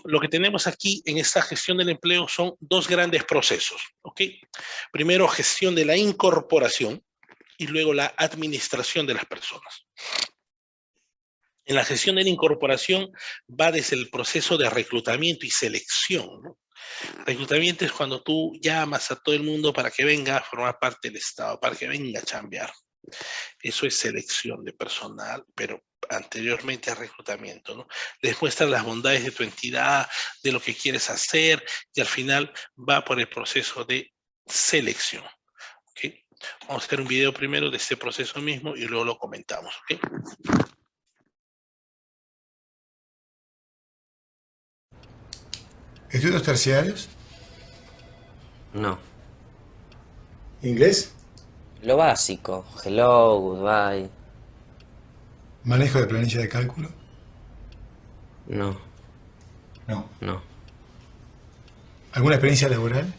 Lo que tenemos aquí en esta gestión del empleo son dos grandes procesos. ¿Ok? Primero, gestión de la incorporación y luego la administración de las personas. En la gestión de la incorporación va desde el proceso de reclutamiento y selección, ¿no? Reclutamiento es cuando tú llamas a todo el mundo para que venga a formar parte del Estado, para que venga a chambear. Eso es selección de personal, pero anteriormente a reclutamiento, ¿no? Les muestras las bondades de tu entidad, de lo que quieres hacer, y al final va por el proceso de selección. ¿Okay? Vamos a hacer un video primero de este proceso mismo y luego lo comentamos. ¿Okay? ¿Estudios terciarios? No. ¿Inglés? Lo básico. Hello, goodbye. ¿Manejo de planilla de cálculo? No. No. No. ¿Alguna experiencia laboral?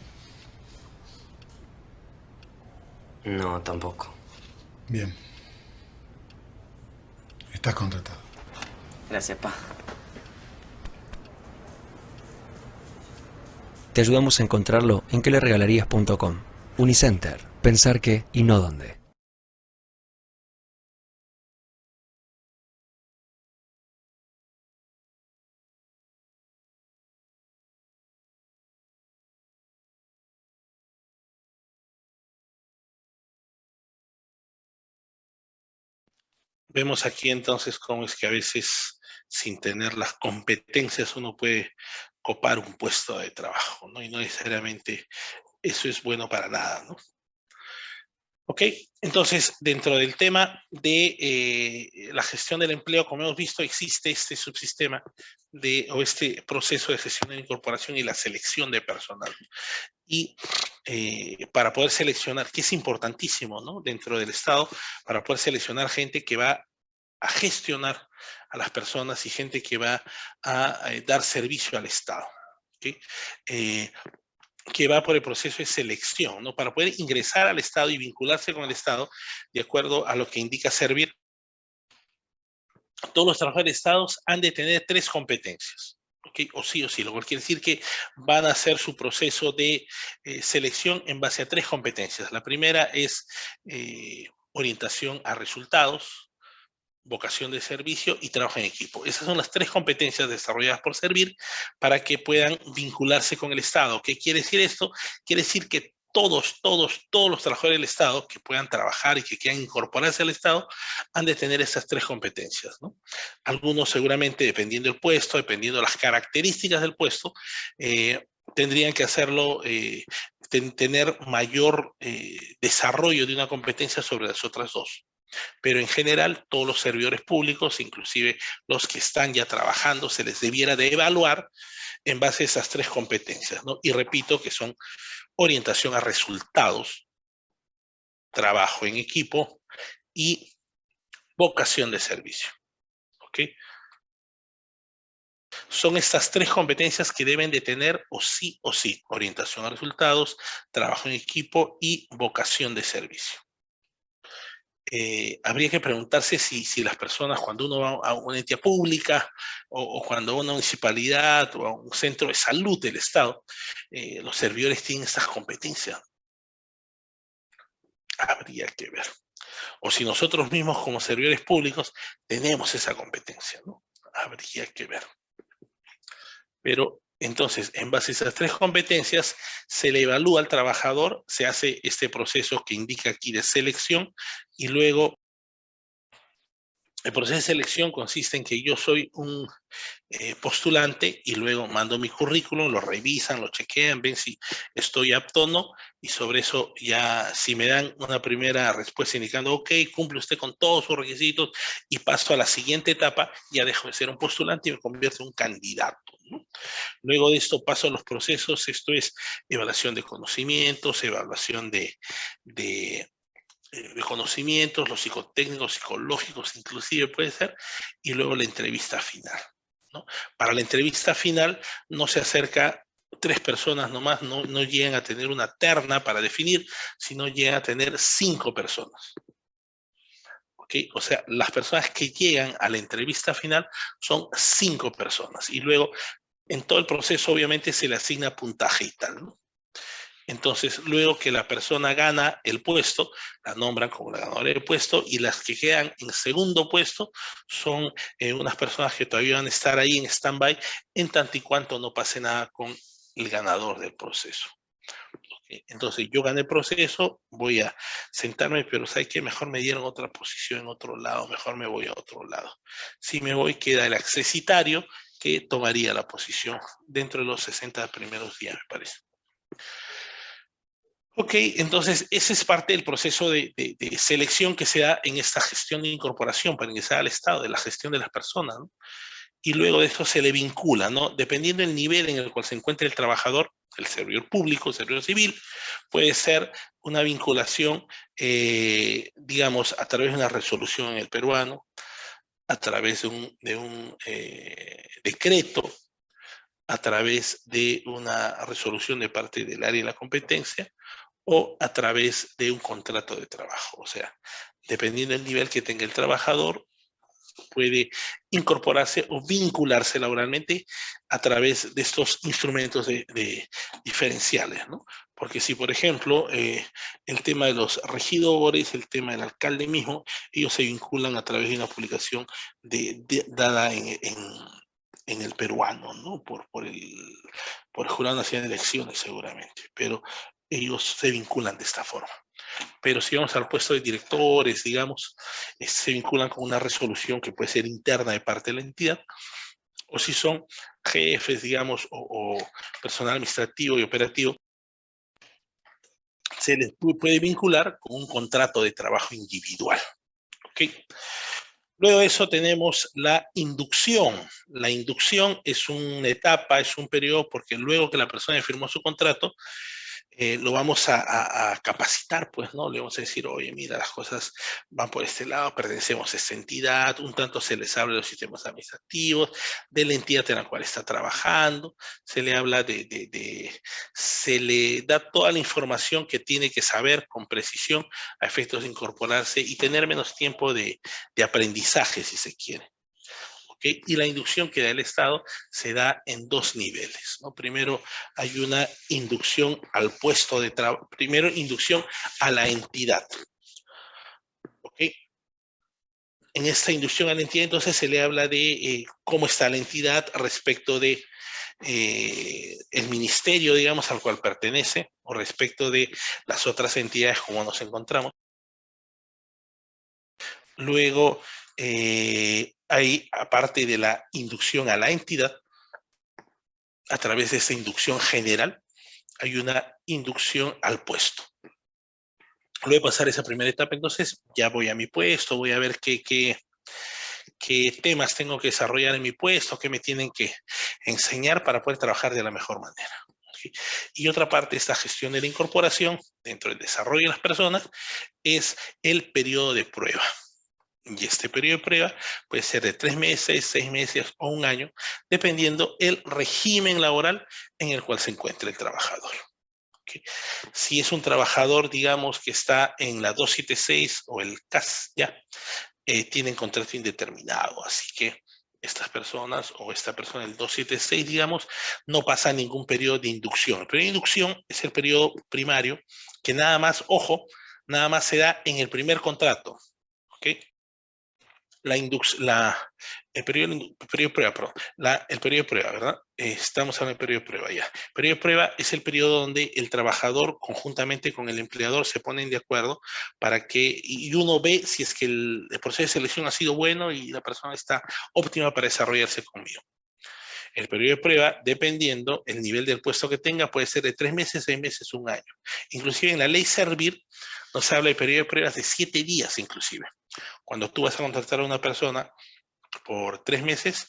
No, tampoco. Bien. Estás contratado. Gracias, pa. Te ayudamos a encontrarlo en queleregalarías.com. Unicenter. Pensar qué y no dónde. Vemos aquí entonces cómo es que a veces sin tener las competencias uno puede copar un puesto de trabajo, ¿no? Y no necesariamente eso es bueno para nada, ¿no? Ok, entonces dentro del tema de la gestión del empleo, como hemos visto, existe este subsistema o este proceso de gestión de la incorporación y la selección de personal. Y para poder seleccionar, que es importantísimo, ¿no? Dentro del Estado, para poder seleccionar gente que va a gestionar a las personas y gente que va a dar servicio al Estado. ¿Okay? Que va por el proceso de selección, ¿no? Para poder ingresar al Estado y vincularse con el Estado, de acuerdo a lo que indica Servir, todos los trabajadores del Estado han de tener 3 competencias. ¿Okay? O sí, lo cual quiere decir que van a hacer su proceso de selección en base a 3 competencias. La primera es orientación a resultados, vocación de servicio y trabajo en equipo. Esas son las 3 competencias desarrolladas por Servir para que puedan vincularse con el Estado. ¿Qué quiere decir esto? Quiere decir que todos los trabajadores del Estado que puedan trabajar y que quieran incorporarse al Estado han de tener esas 3 competencias, ¿no? Algunos seguramente, dependiendo del puesto, dependiendo de las características del puesto, tendrían que hacerlo, tener mayor desarrollo de una competencia sobre las otras 2. Pero en general todos los servidores públicos, inclusive los que están ya trabajando, se les debiera de evaluar en base a esas 3 competencias, ¿no? Y repito que son orientación a resultados, trabajo en equipo y vocación de servicio. ¿Ok? Son estas 3 competencias que deben de tener o sí, orientación a resultados, trabajo en equipo y vocación de servicio. Habría que preguntarse si las personas, cuando uno va a una entidad pública o cuando va a una municipalidad o a un centro de salud del Estado, los servidores tienen estas competencias. Habría que ver. O si nosotros mismos como servidores públicos tenemos esa competencia, ¿no? Habría que ver. Pero entonces, en base a esas 3 competencias, se le evalúa al trabajador, se hace este proceso que indica aquí de selección y luego el proceso de selección consiste en que yo soy un postulante y luego mando mi currículum, lo revisan, lo chequean, ven si estoy apto o no, y sobre eso ya si me dan una primera respuesta indicando, ok, cumple usted con todos sus requisitos y paso a la siguiente etapa, ya dejo de ser un postulante y me convierto en un candidato, ¿no? Luego de esto paso a los procesos, esto es evaluación de conocimientos, evaluación de conocimientos, los psicotécnicos, psicológicos, inclusive puede ser, y luego la entrevista final, ¿no? Para la entrevista final no se acerca 3 personas nomás, no llegan a tener una terna para definir, sino llegan a tener 5 personas. ¿Okay? O sea, las personas que llegan a la entrevista final son 5 personas, y luego en todo el proceso obviamente se le asigna puntaje y tal, ¿no? Entonces, luego que la persona gana el puesto, la nombran como la ganadora del puesto, y las que quedan en segundo puesto son unas personas que todavía van a estar ahí en stand-by en tanto y cuanto no pase nada con el ganador del proceso. Okay. Entonces, yo gané el proceso, voy a sentarme, pero ¿sabes qué? Mejor me dieron otra posición en otro lado, mejor me voy a otro lado. Si me voy, queda el accesitario que tomaría la posición dentro de los 60 primeros días, me parece. Ok, entonces ese es parte del proceso de selección que se da en esta gestión de incorporación para ingresar al Estado, de la gestión de las personas, ¿no? Y luego de eso se le vincula, ¿no? Dependiendo del nivel en el cual se encuentre el trabajador, el servidor público, el servidor civil, puede ser una vinculación, digamos, a través de una resolución en el peruano, a través de un decreto, a través de una resolución de parte del área de la competencia, o a través de un contrato de trabajo. O sea, dependiendo del nivel que tenga el trabajador, puede incorporarse o vincularse laboralmente a través de estos instrumentos de diferenciales, ¿no? Porque si, por ejemplo, el tema de los regidores, el tema del alcalde mismo, ellos se vinculan a través de una publicación dada en el peruano, ¿no? Por el Jurado Nacional de Elecciones, seguramente. Pero ellos se vinculan de esta forma. Pero si vamos al puesto de directores, digamos, se vinculan con una resolución que puede ser interna de parte de la entidad, o si son jefes, digamos, o personal administrativo y operativo, se les puede vincular con un contrato de trabajo individual. ¿Ok? Luego de eso tenemos la inducción. La inducción es una etapa, es un periodo, porque luego que la persona firmó su contrato, lo vamos a capacitar, pues, ¿no? Le vamos a decir, oye, mira, las cosas van por este lado, pertenecemos a esta entidad, un tanto se les habla de los sistemas administrativos, de la entidad en la cual está trabajando, se le habla se le da toda la información que tiene que saber con precisión a efectos de incorporarse y tener menos tiempo de aprendizaje, si se quiere. ¿Okay? Y la inducción que da el Estado se da en dos niveles, ¿no? Primero hay una inducción al puesto de trabajo, primero inducción a la entidad. ¿Okay? En esta inducción a la entidad entonces se le habla de cómo está la entidad respecto de el ministerio, digamos, al cual pertenece, o respecto de las otras entidades como nos encontramos. Luego hay, aparte de la inducción a la entidad, a través de esta inducción general, hay una inducción al puesto. Luego de pasar esa primera etapa, entonces, ya voy a mi puesto, voy a ver qué temas tengo que desarrollar en mi puesto, qué me tienen que enseñar para poder trabajar de la mejor manera. ¿Okay? Y otra parte de esta gestión de la incorporación, dentro del desarrollo de las personas, es el periodo de prueba. Y este periodo de prueba puede ser de 3 meses, 6 meses o 1 año, dependiendo el régimen laboral en el cual se encuentre el trabajador. ¿Okay? Si es un trabajador, digamos, que está en la 276 o el CAS, ya, tienen contrato indeterminado. Así que estas personas o esta persona del 276, digamos, no pasa ningún periodo de inducción. El periodo de inducción es el periodo primario que nada más, ojo, nada más se da en el primer contrato. ¿Ok? El periodo de prueba, perdón, el periodo de prueba, ¿verdad? Estamos hablando del periodo de prueba ya. El periodo de prueba es el periodo donde el trabajador conjuntamente con el empleador se ponen de acuerdo para que, y uno ve si es que el proceso de selección ha sido bueno y la persona está óptima para desarrollarse conmigo. El periodo de prueba, dependiendo el nivel del puesto que tenga, puede ser de 3 meses, 6 meses, 1 año. Inclusive en la ley Servir nos habla de periodo de pruebas de 7 días inclusive. Cuando tú vas a contratar a una persona por 3 meses,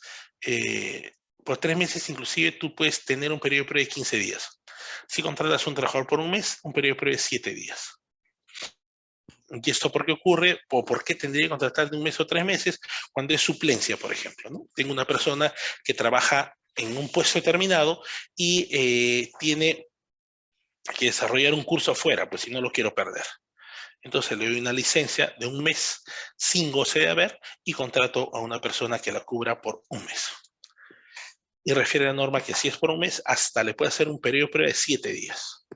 inclusive tú puedes tener un periodo de prueba de 15 días. Si contratas a un trabajador por 1 mes, un periodo de prueba de 7 días. ¿Y esto por qué ocurre? ¿O por qué tendría que contratar de 1 mes o 3 meses? Cuando es suplencia, por ejemplo, ¿no? Tengo una persona que trabaja en un puesto determinado y tiene que desarrollar un curso afuera, pues si no lo quiero perder. Entonces le doy una licencia de 1 mes sin goce de haber y contrato a una persona que la cubra por 1 mes. Y refiere a la norma que si es por 1 mes, hasta le puede hacer un periodo de prueba de 7 días.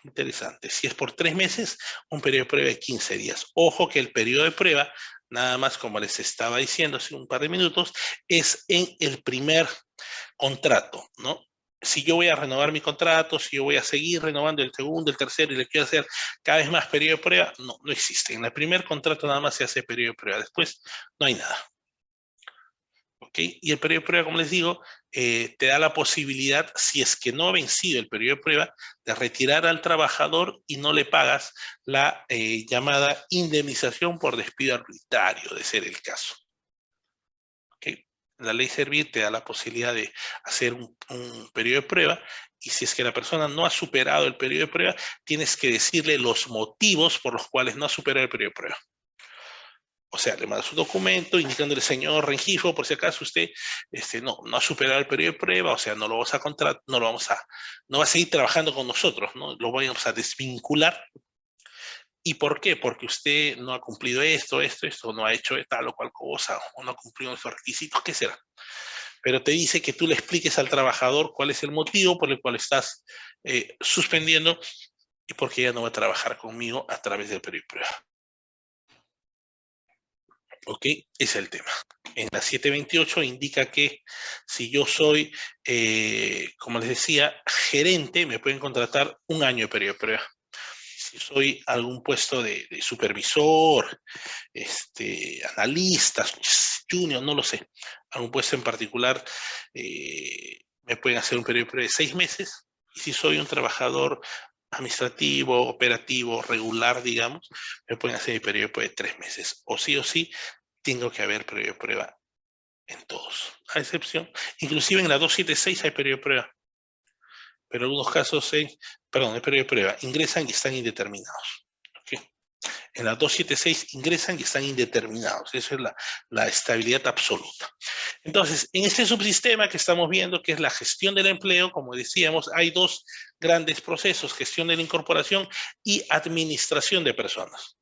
Interesante. Si es por 3 meses, un periodo de prueba de 15 días. Ojo que el periodo de prueba, nada más como les estaba diciendo hace un par de minutos, es en el primer contrato, ¿no? Si yo voy a renovar mi contrato, si yo voy a seguir renovando el segundo, el tercero y le quiero hacer cada vez más periodo de prueba, no existe. En el primer contrato nada más se hace periodo de prueba, después no hay nada. ¿Ok? Y el periodo de prueba, como les digo, te da la posibilidad, si es que no ha vencido el periodo de prueba, de retirar al trabajador y no le pagas la llamada indemnización por despido arbitrario, de ser el caso. ¿Ok? La ley Servir te da la posibilidad de hacer un periodo de prueba y si es que la persona no ha superado el periodo de prueba, tienes que decirle los motivos por los cuales no ha superado el periodo de prueba. O sea, le manda su documento indicándole, señor Rengifo, por si acaso usted no ha superado el periodo de prueba, o sea, no lo vamos a contratar, no va a seguir trabajando con nosotros, ¿no? Lo vamos a desvincular. ¿Y por qué? Porque usted no ha cumplido esto, no ha hecho tal o cual cosa, o no ha cumplido los requisitos, ¿qué será? Pero te dice que tú le expliques al trabajador cuál es el motivo por el cual estás suspendiendo y por qué ya no va a trabajar conmigo a través del periodo de prueba. ¿Ok? Ese es el tema. En la 728 indica que si yo soy, como les decía, gerente, me pueden contratar un año de periodo de prueba. Si soy algún puesto de supervisor, analista, junior, no lo sé, algún puesto en particular, me pueden hacer un periodo de prueba de 6 meses. Y si soy un trabajador administrativo, operativo, regular, digamos, me pueden hacer el periodo de prueba de 3 meses. O sí, tengo que haber periodo de prueba en todos, a excepción, inclusive en la 276 hay periodo de prueba, pero en algunos casos, el periodo de prueba, ingresan y están indeterminados. ¿Okay? En la 276 ingresan y están indeterminados, eso es la estabilidad absoluta. Entonces, en este subsistema que estamos viendo, que es la gestión del empleo, como decíamos, hay dos grandes procesos, gestión de la incorporación y administración de personas.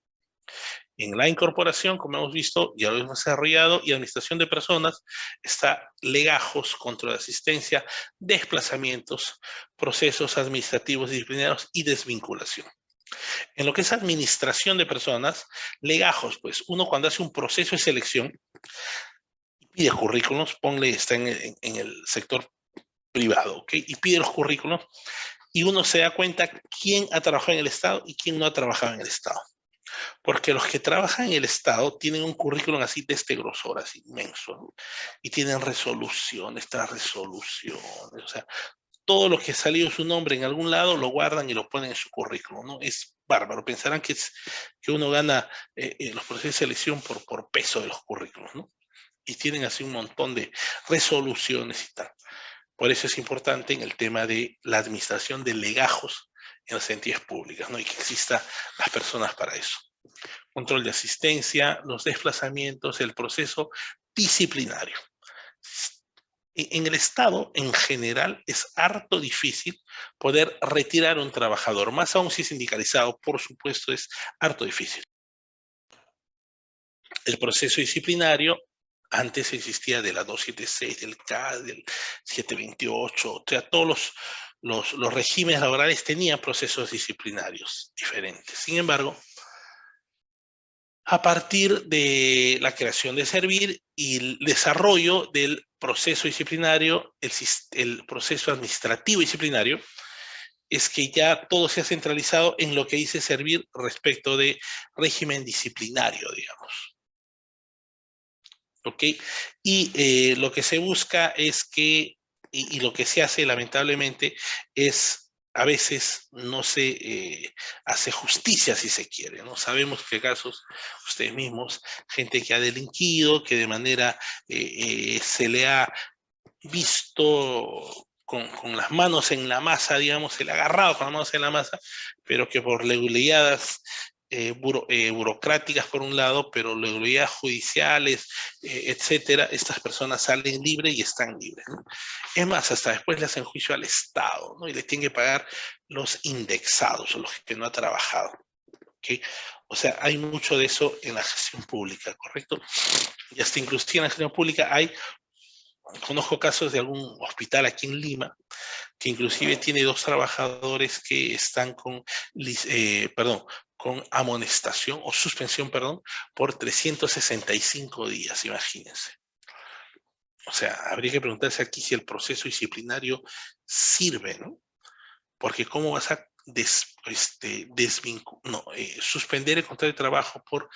En la incorporación, como hemos visto, ya lo hemos desarrollado, y administración de personas está legajos, control de asistencia, desplazamientos, procesos administrativos disciplinarios y desvinculación. En lo que es administración de personas, legajos, pues uno cuando hace un proceso de selección pide currículums, está en el sector privado, ¿ok? Y pide los currículums y uno se da cuenta quién ha trabajado en el Estado y quién no ha trabajado en el Estado. Porque los que trabajan en el Estado tienen un currículum así de este grosor, así inmenso, ¿no? Y tienen resoluciones tras resoluciones, o sea, todo lo que ha salido su nombre en algún lado lo guardan y lo ponen en su currículum, ¿no? Es bárbaro, pensarán que uno gana los procesos de selección por peso de los currículums, ¿no? Y tienen así un montón de resoluciones y tal. Por eso es importante en el tema de la administración de legajos en las entidades públicas, ¿no? Y que exista las personas para eso. Control de asistencia, los desplazamientos, el proceso disciplinario. En el Estado, en general, es harto difícil poder retirar a un trabajador, más aún si es sindicalizado, por supuesto, es harto difícil. El proceso disciplinario, antes existía de la 276, del CAD, del 728, o sea, todos los regímenes laborales tenían procesos disciplinarios diferentes. Sin embargo, a partir de la creación de Servir y el desarrollo del proceso disciplinario, el proceso administrativo disciplinario, es que ya todo se ha centralizado en lo que dice Servir respecto de régimen disciplinario, digamos. ¿Ok? Y lo que se busca es que, y lo que se hace lamentablemente, es a veces no se hace justicia si se quiere, ¿no? Sabemos que casos, ustedes mismos, gente que ha delinquido, que de manera se le ha visto con las manos en la masa, digamos, se le ha agarrado con las manos en la masa, pero que por leguleyadas burocráticas por un lado, pero legalidades judiciales, etcétera, estas personas salen libres y están libres, ¿no? Es más, hasta después le hacen juicio al Estado, ¿no? Y le tienen que pagar los indexados, o los que no ha trabajado. ¿Okay? O sea, hay mucho de eso en la gestión pública, ¿correcto? Y hasta inclusive en la gestión pública conozco casos de algún hospital aquí en Lima, que inclusive tiene 2 trabajadores que están con amonestación o suspensión, por 365 días, imagínense. O sea, habría que preguntarse aquí si el proceso disciplinario sirve, ¿no? Porque ¿cómo vas a suspender el contrato de trabajo por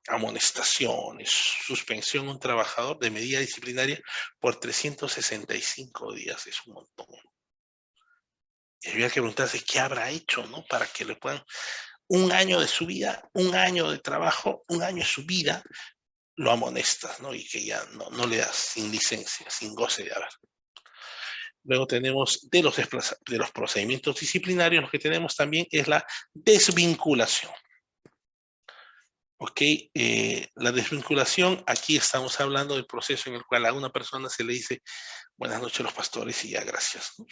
amonestaciones, suspensión a un trabajador de medida disciplinaria por 365 días? Es un montón. Y habría que preguntarse qué habrá hecho, ¿no? Para que le puedan, un año de su vida, un año de trabajo, un año de su vida, lo amonestas, ¿no? Y que ya no le das sin licencia, sin goce de haber. Luego tenemos de los procedimientos disciplinarios, lo que tenemos también es la desvinculación. ¿Ok? La desvinculación, aquí estamos hablando del proceso en el cual a una persona se le dice buenas noches los pastores y ya gracias, ¿no?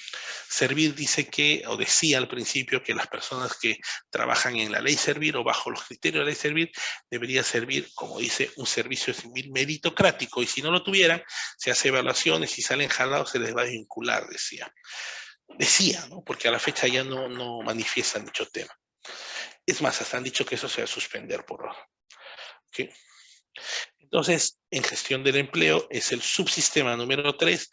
Servir dice que, o decía al principio, que las personas que trabajan en la ley Servir o bajo los criterios de la ley Servir debería servir, como dice, un servicio civil meritocrático, y si no lo tuvieran, se hace evaluaciones y salen jalados, se les va a vincular, decía, ¿no? Porque a la fecha ya no manifiestan dicho tema. Es más, hasta han dicho que eso se va a suspender por ahora. ¿Okay? Entonces, en gestión del empleo es el subsistema número 3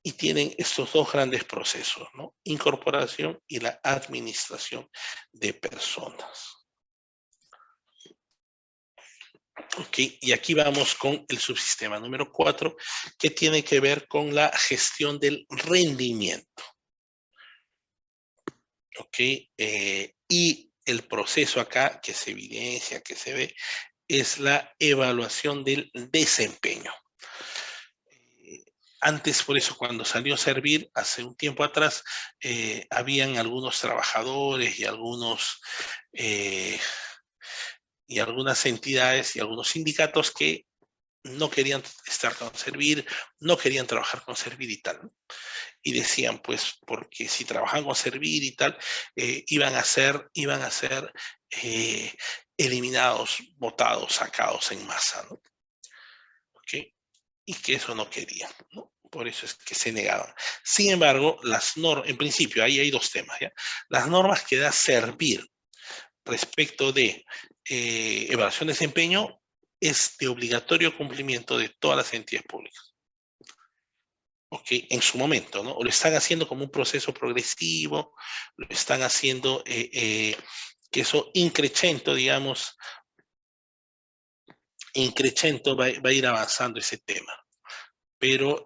y tienen estos dos grandes procesos, ¿no? Incorporación y la administración de personas. Ok, y aquí vamos con el subsistema número 4, que tiene que ver con la gestión del rendimiento. Ok, y el proceso acá que se evidencia, que se ve, es la evaluación del desempeño. Antes, por eso, cuando salió Servir, hace un tiempo atrás, habían algunos trabajadores y algunas entidades y algunos sindicatos que no querían estar con Servir, no querían trabajar con Servir y tal, ¿no? Y decían, pues, porque si trabajaban con Servir y tal, iban a ser eliminados, votados, sacados en masa, ¿no? ¿Okay? Y que eso no querían, ¿no? Por eso es que se negaban. Sin embargo, en principio, ahí hay dos temas, ¿ya? Las normas que da Servir respecto de evaluación de desempeño es de obligatorio cumplimiento de todas las entidades públicas. Ok, en su momento, ¿no? O lo están haciendo como un proceso progresivo, lo están haciendo que eso increchento, digamos, increchento va a ir avanzando ese tema. Pero,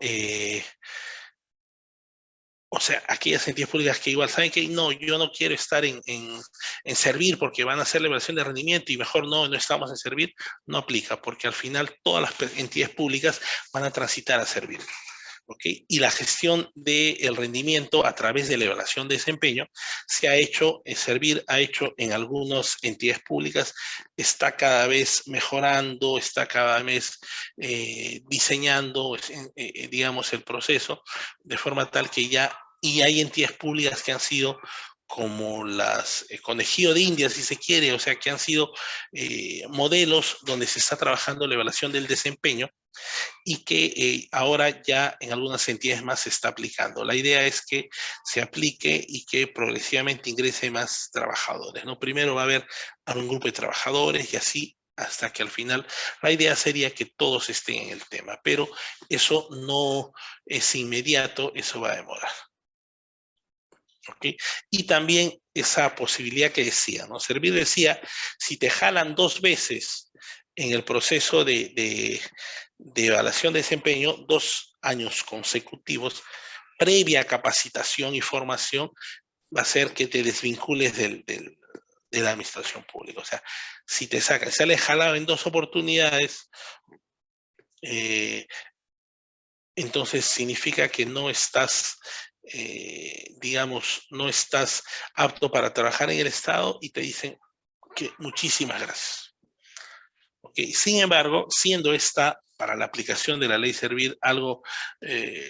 o sea, aquellas entidades públicas que igual saben que no, yo no quiero estar en Servir porque van a hacer la evaluación de rendimiento y mejor no estamos en Servir, no aplica, porque al final todas las entidades públicas van a transitar a Servir. ¿Okay? Y la gestión del rendimiento a través de la evaluación de desempeño se ha hecho, Servir ha hecho en algunas entidades públicas, está cada vez mejorando, está cada vez diseñando, digamos, el proceso, de forma tal que ya, y hay entidades públicas que han sido como las conejillo de India, si se quiere, o sea, que han sido modelos donde se está trabajando la evaluación del desempeño, y que ahora ya en algunas entidades más se está aplicando. La idea es que se aplique y que progresivamente ingrese más trabajadores, ¿no? Primero va a haber un grupo de trabajadores y así hasta que al final la idea sería que todos estén en el tema, pero eso no es inmediato, eso va a demorar. ¿Okay? Y también esa posibilidad que decía, ¿no? Servir decía, si te jalan 2 veces en el proceso de evaluación de desempeño, 2 años consecutivos, previa capacitación y formación, va a ser que te desvincules de la administración pública. O sea, si te sales jalado en 2 oportunidades, entonces significa que no estás, digamos, no estás apto para trabajar en el Estado y te dicen que muchísimas gracias. Okay. Sin embargo, siendo esta para la aplicación de la ley Servir algo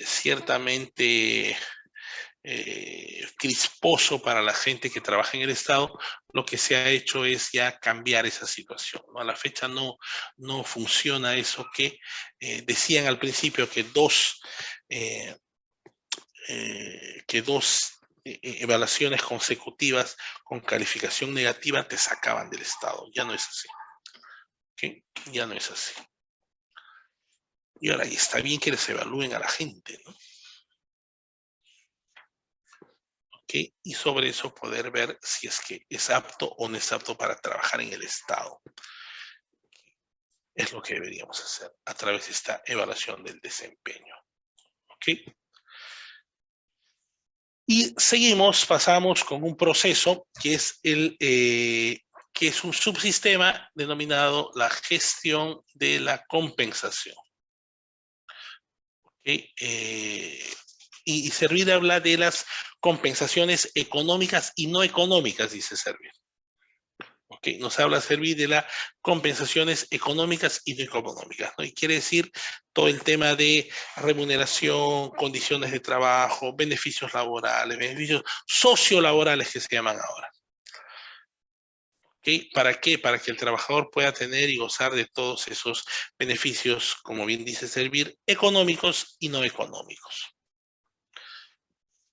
ciertamente crisposo para la gente que trabaja en el Estado, lo que se ha hecho es ya cambiar esa situación, ¿no? A la fecha no funciona eso que decían al principio que dos evaluaciones consecutivas con calificación negativa te sacaban del Estado. Ya no es así. ¿Okay? Ya no es así. Y ahora, y está bien que les evalúen a la gente, ¿no? ¿Okay? Y sobre eso poder ver si es que es apto o no es apto para trabajar en el Estado. Es lo que deberíamos hacer a través de esta evaluación del desempeño. ¿Okay? Y pasamos con un proceso que es un subsistema denominado la gestión de la compensación. ¿Okay? Y Servir habla de las compensaciones económicas y no económicas, dice Servir. Okay, nos habla Servir de las compensaciones económicas y no económicas, ¿no? Y quiere decir todo el tema de remuneración, condiciones de trabajo, beneficios laborales, beneficios sociolaborales que se llaman ahora. ¿Okay? ¿Para qué? Para que el trabajador pueda tener y gozar de todos esos beneficios, como bien dice Servir, económicos y no económicos.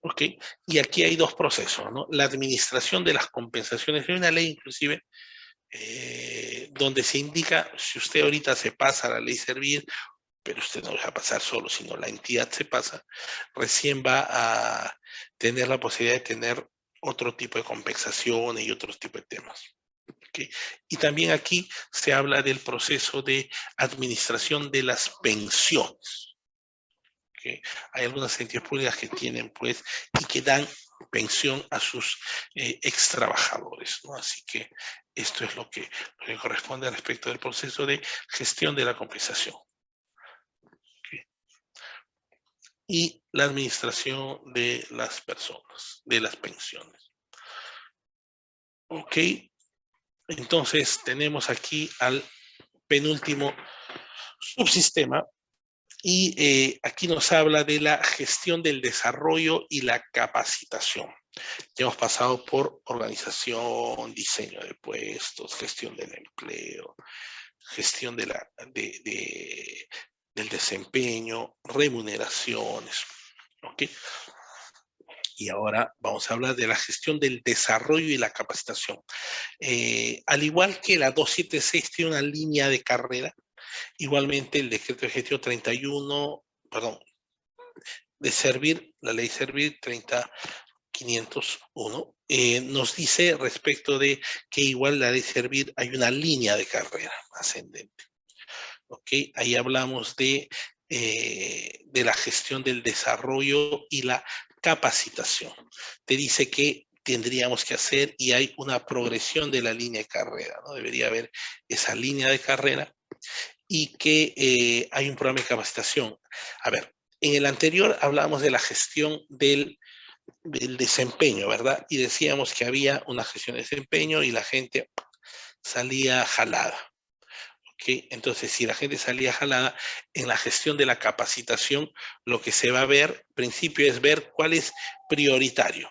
¿Ok? Y aquí hay 2 procesos, ¿no? La administración de las compensaciones. Hay una ley, inclusive, donde se indica, si usted ahorita se pasa a la ley Servir, pero usted no va a pasar solo, sino la entidad se pasa, recién va a tener la posibilidad de tener otro tipo de compensaciones y otros tipos de temas. ¿Okay? Y también aquí se habla del proceso de administración de las pensiones. ¿Okay? Hay algunas entidades públicas que tienen, pues, y que dan pensión a sus ex trabajadores, ¿no? Así que esto es lo que corresponde respecto del proceso de gestión de la compensación. ¿Okay? Y la administración de las personas, de las pensiones. Ok, entonces tenemos aquí al penúltimo subsistema y aquí nos habla de la gestión del desarrollo y la capacitación. Ya hemos pasado por organización, diseño de puestos, gestión del empleo, gestión del desempeño, remuneraciones. ¿Ok? Y ahora vamos a hablar de la gestión del desarrollo y la capacitación. Al igual que la 276 tiene una línea de carrera, igualmente el decreto de gestión 31, perdón, de Servir, la ley Servir 30501, nos dice respecto de que igual la ley Servir hay una línea de carrera ascendente. ¿Ok? Ahí hablamos de la gestión del desarrollo y la capacitación. Te dice que tendríamos que hacer y hay una progresión de la línea de carrera, ¿no? Debería haber esa línea de carrera y que hay un programa de capacitación. A ver, en el anterior hablábamos de la gestión del desempeño, ¿verdad? Y decíamos que había una gestión de desempeño y la gente salía jalada. ¿Okay? Entonces, si la gente salía jalada, en la gestión de la capacitación, lo que se va a ver, en principio, es ver cuál es prioritario.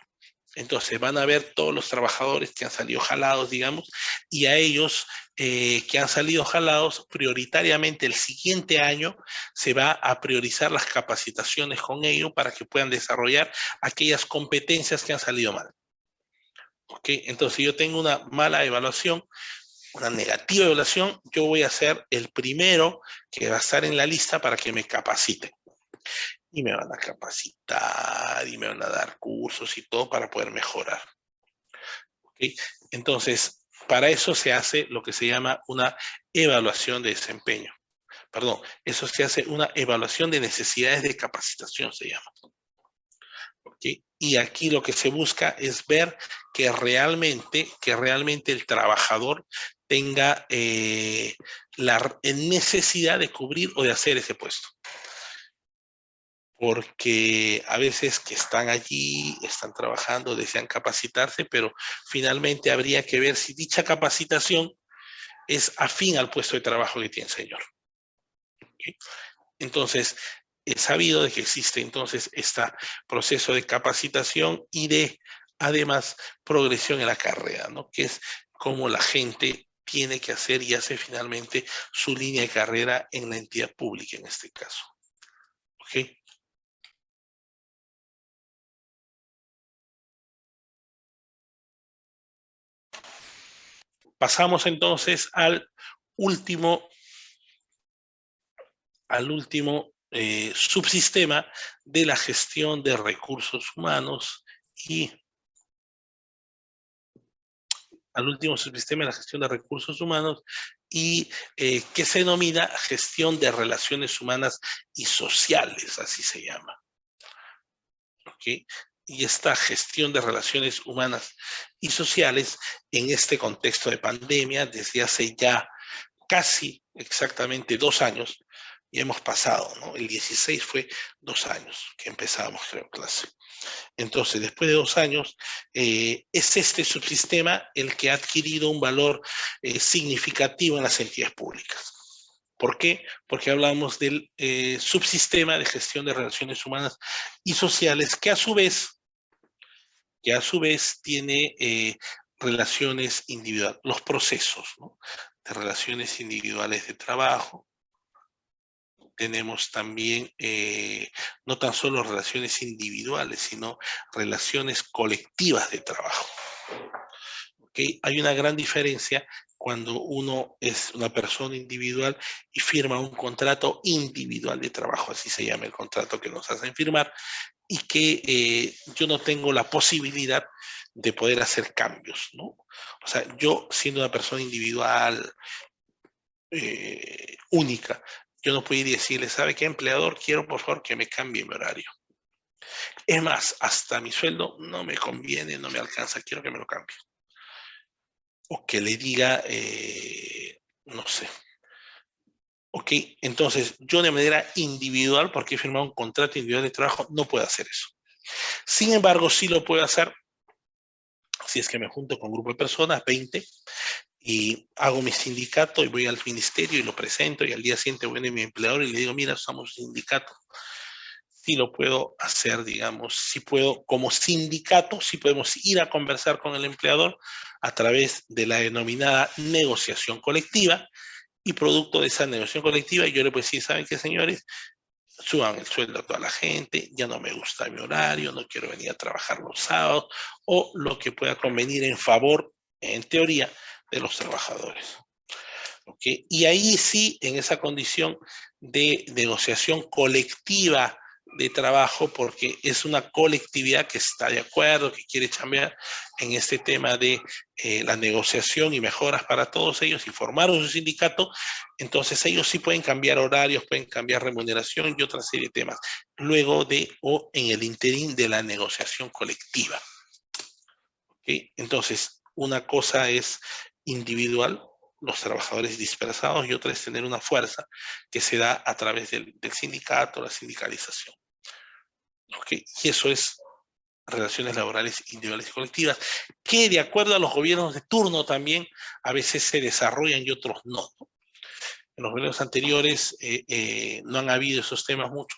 Entonces, van a ver todos los trabajadores que han salido jalados, digamos, y a ellos que han salido jalados, prioritariamente el siguiente año se va a priorizar las capacitaciones con ellos para que puedan desarrollar aquellas competencias que han salido mal. ¿Ok? Entonces, yo tengo una mala evaluación, una negativa evaluación, yo voy a ser el primero que va a estar en la lista para que me capaciten. Y me van a capacitar y me van a dar cursos y todo para poder mejorar. ¿Okay? Entonces, para eso se hace lo que se llama una evaluación de desempeño. Perdón, eso se hace una evaluación de necesidades de capacitación, se llama. ¿Okay? Y aquí lo que se busca es ver que realmente el trabajador tenga la necesidad de cubrir o de hacer ese puesto. Porque a veces que están allí, están trabajando, desean capacitarse, pero finalmente habría que ver si dicha capacitación es afín al puesto de trabajo que tiene el señor. ¿Okay? Entonces, he sabido de que existe entonces este proceso de capacitación y de, además, progresión en la carrera, ¿no? Que es como la gente tiene que hacer y hace finalmente su línea de carrera en la entidad pública, en este caso. ¿Ok? Pasamos entonces al último subsistema de la gestión de recursos humanos y al último subsistema de la gestión de recursos humanos y que se denomina gestión de relaciones humanas y sociales, así se llama. ¿Okay? Y esta gestión de relaciones humanas y sociales en este contexto de pandemia desde hace ya casi exactamente 2 años, y hemos pasado, ¿no? El 16 fue 2 años que empezamos, creo, clase. Entonces, después de 2 años, es este subsistema el que ha adquirido un valor significativo en las entidades públicas. ¿Por qué? Porque hablamos del subsistema de gestión de relaciones humanas y sociales que a su vez tiene relaciones individuales, los procesos, ¿no? De relaciones individuales de trabajo. Tenemos también no tan solo relaciones individuales, sino relaciones colectivas de trabajo. ¿Ok? ¿ok? Hay una gran diferencia cuando uno es una persona individual y firma un contrato individual de trabajo, así se llama el contrato que nos hacen firmar, y que yo no tengo la posibilidad de poder hacer cambios, ¿no? O sea, yo siendo una persona individual, única, yo no puedo ir y decirle, ¿sabe qué, empleador? Quiero por favor que me cambie mi horario. Es más, hasta mi sueldo no me conviene, no me alcanza, quiero que me lo cambie. O que le diga, no sé. Ok, entonces yo de manera individual, porque he firmado un contrato individual de trabajo, no puedo hacer eso. Sin embargo, sí lo puedo hacer si es que me junto con un grupo de personas, 20, y hago mi sindicato y voy al ministerio y lo presento, y al día siguiente voy a mi empleador y le digo, mira, somos un sindicato. Sí lo puedo hacer, digamos, sí puedo, como sindicato, sí podemos ir a conversar con el empleador a través de la denominada negociación colectiva, y producto de esa negociación colectiva yo le puedo decir, ¿saben qué, señores? Suban el sueldo a toda la gente, ya no me gusta mi horario, no quiero venir a trabajar los sábados, o lo que pueda convenir en favor, en teoría, de los trabajadores. ¿Okay? Y ahí sí, en esa condición de negociación colectiva de trabajo, porque es una colectividad que está de acuerdo, que quiere chambear en este tema de la negociación y mejoras para todos ellos, y formaron su sindicato, entonces ellos sí pueden cambiar horarios, pueden cambiar remuneración y otra serie de temas, luego de o en el interín de la negociación colectiva. ¿Okay? Entonces, una cosa es individual, los trabajadores dispersados, y otra es tener una fuerza que se da a través del sindicato, la sindicalización. ¿Okay? Y eso es relaciones laborales individuales y colectivas, que de acuerdo a los gobiernos de turno también a veces se desarrollan y otros no. En los gobiernos anteriores no han habido esos temas mucho,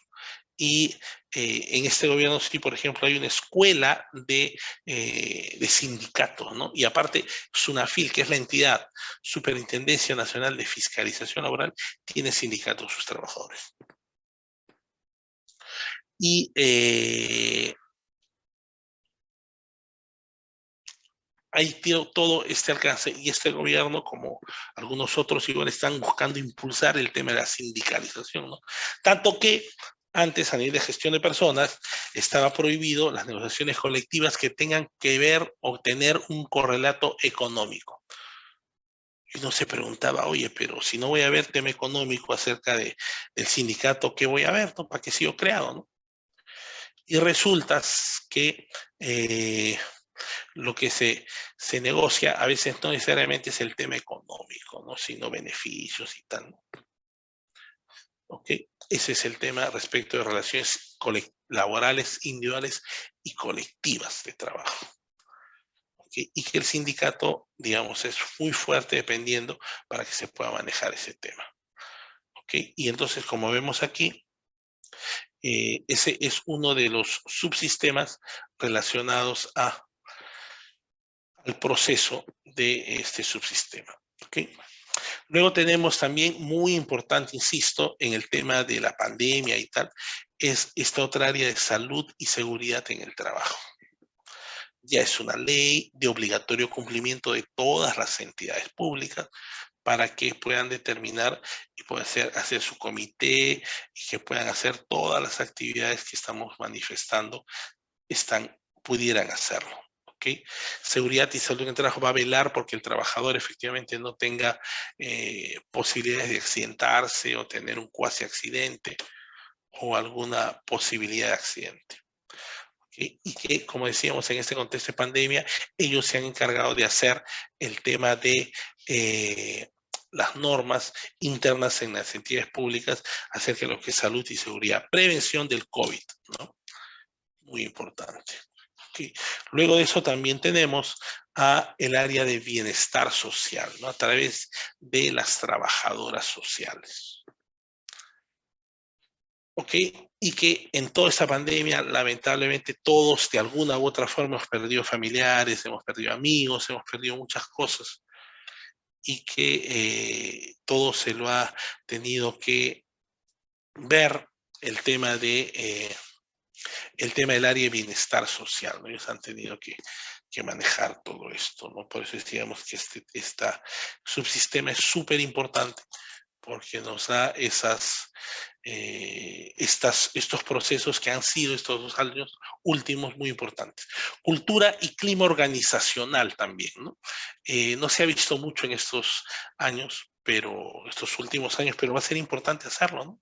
y en este gobierno sí, por ejemplo, hay una escuela de sindicatos, ¿no? Y aparte, SUNAFIL, que es la entidad Superintendencia Nacional de Fiscalización Laboral, tiene sindicatos sus trabajadores. Y ahí tiene todo este alcance, y este gobierno, como algunos otros, igual están buscando impulsar el tema de la sindicalización, ¿no? Tanto que antes, a nivel de gestión de personas, estaba prohibido las negociaciones colectivas que tengan que ver o tener un correlato económico. Y uno se preguntaba, oye, pero si no voy a ver tema económico acerca del sindicato, ¿qué voy a ver, no? ¿Para qué sigo creado, no? Y resulta que lo que se negocia a veces no necesariamente es el tema económico, ¿no? Sino beneficios y tal, ¿no? ¿Ok? Ese es el tema respecto de relaciones laborales individuales y colectivas de trabajo. ¿Okay? Y que el sindicato, digamos, es muy fuerte dependiendo para que se pueda manejar ese tema. ¿Ok? Y entonces, como vemos aquí, ese es uno de los subsistemas relacionados al proceso de este subsistema. ¿Okay? Luego tenemos también, muy importante, insisto, en el tema de la pandemia y tal, es esta otra área de salud y seguridad en el trabajo. Ya es una ley de obligatorio cumplimiento de todas las entidades públicas para que puedan determinar y puedan hacer su comité, y que puedan hacer todas las actividades que estamos manifestando, pudieran hacerlo. ¿Okay? Seguridad y salud en el trabajo va a velar porque el trabajador efectivamente no tenga posibilidades de accidentarse o tener un cuasi accidente o alguna posibilidad de accidente. ¿Okay? Y que, como decíamos, en este contexto de pandemia, ellos se han encargado de hacer el tema de las normas internas en las entidades públicas acerca de lo que es salud y seguridad, prevención del COVID, ¿no? Muy importante. Okay. Luego de eso también tenemos el área de bienestar social, ¿no? A través de las trabajadoras sociales. ¿Ok? Y que en toda esta pandemia, lamentablemente, todos de alguna u otra forma hemos perdido familiares, hemos perdido amigos, hemos perdido muchas cosas, y que todo se lo ha tenido que ver el tema del área de bienestar social, ¿no? Ellos han tenido que que manejar todo esto, ¿no? Por eso decíamos que este subsistema es súper importante, porque nos da estos procesos que han sido estos 2 años últimos muy importantes. Cultura y clima organizacional también, ¿no? No se ha visto mucho en estos años, estos últimos años, pero va a ser importante hacerlo, ¿no?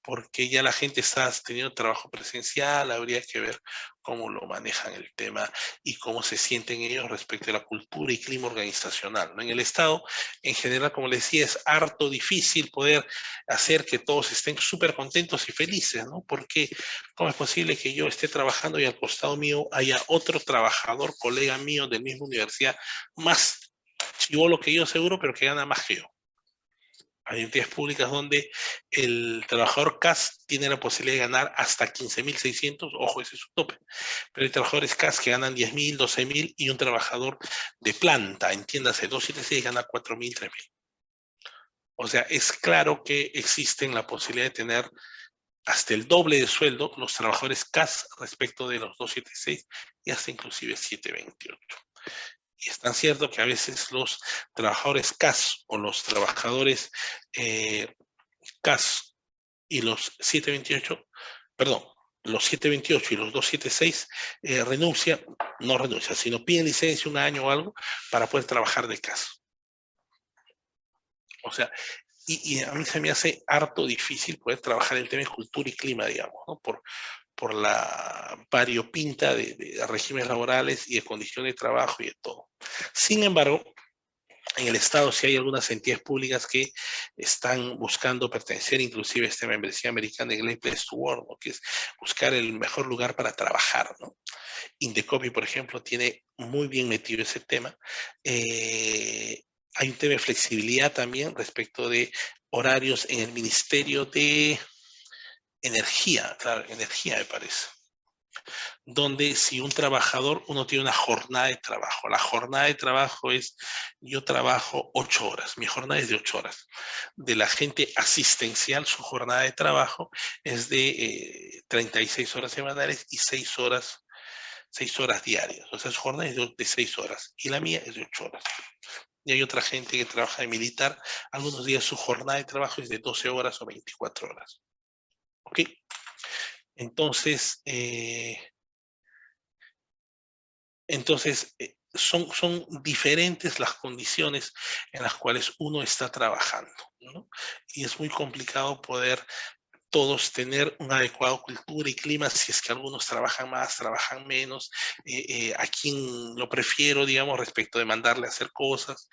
Porque ya la gente está teniendo trabajo presencial, habría que ver cómo lo manejan el tema y cómo se sienten ellos respecto a la cultura y clima organizacional, ¿no? En el Estado, en general, como les decía, es harto difícil poder hacer que todos estén súper contentos y felices, ¿no? Porque ¿cómo es posible que yo esté trabajando y al costado mío haya otro trabajador, colega mío de misma universidad, más chivolo que yo seguro, pero que gana más que yo? Hay entidades públicas donde el trabajador CAS tiene la posibilidad de ganar hasta 15.600, ojo, ese es su tope. Pero hay trabajadores CAS que ganan 10.000, 12.000 y un trabajador de planta, entiéndase, 276 gana 4.000, 3.000. O sea, es claro que existen la posibilidad de tener hasta el doble de sueldo los trabajadores CAS respecto de los 276 y hasta inclusive 728. Y es tan cierto que a veces los trabajadores CAS o los trabajadores CAS y los 728, perdón, los 728 y los 276 no renuncian, sino piden licencia un año o algo para poder trabajar de CAS. O sea, y a mí se me hace harto difícil poder trabajar en temas de cultura y clima, digamos, ¿no? Por la variopinta de regímenes laborales y de condiciones de trabajo y de todo. Sin embargo, en el Estado sí hay algunas entidades públicas que están buscando pertenecer inclusive a esta membresía americana de Great Place to Work, ¿no? Que es buscar el mejor lugar para trabajar, ¿no? Indecopi, por ejemplo, tiene muy bien metido ese tema. Hay un tema de flexibilidad también respecto de horarios en el Ministerio de Energía, claro, energía me parece, donde si un trabajador, uno tiene una jornada de trabajo. La jornada de trabajo es, yo trabajo 8 horas, mi jornada es de 8 horas. De la gente asistencial, su jornada de trabajo es de 36 horas semanales y 6 horas diarias. O sea, su jornada es de 6 horas y la mía es de 8 horas. Y hay otra gente que trabaja de militar, algunos días su jornada de trabajo es de 12 horas o 24 horas. ¿Ok? Entonces, son diferentes las condiciones en las cuales uno está trabajando, ¿no? Y es muy complicado poder todos tener una adecuada cultura y clima, si es que algunos trabajan más, trabajan menos, a quién lo prefiero, digamos, respecto de mandarle a hacer cosas,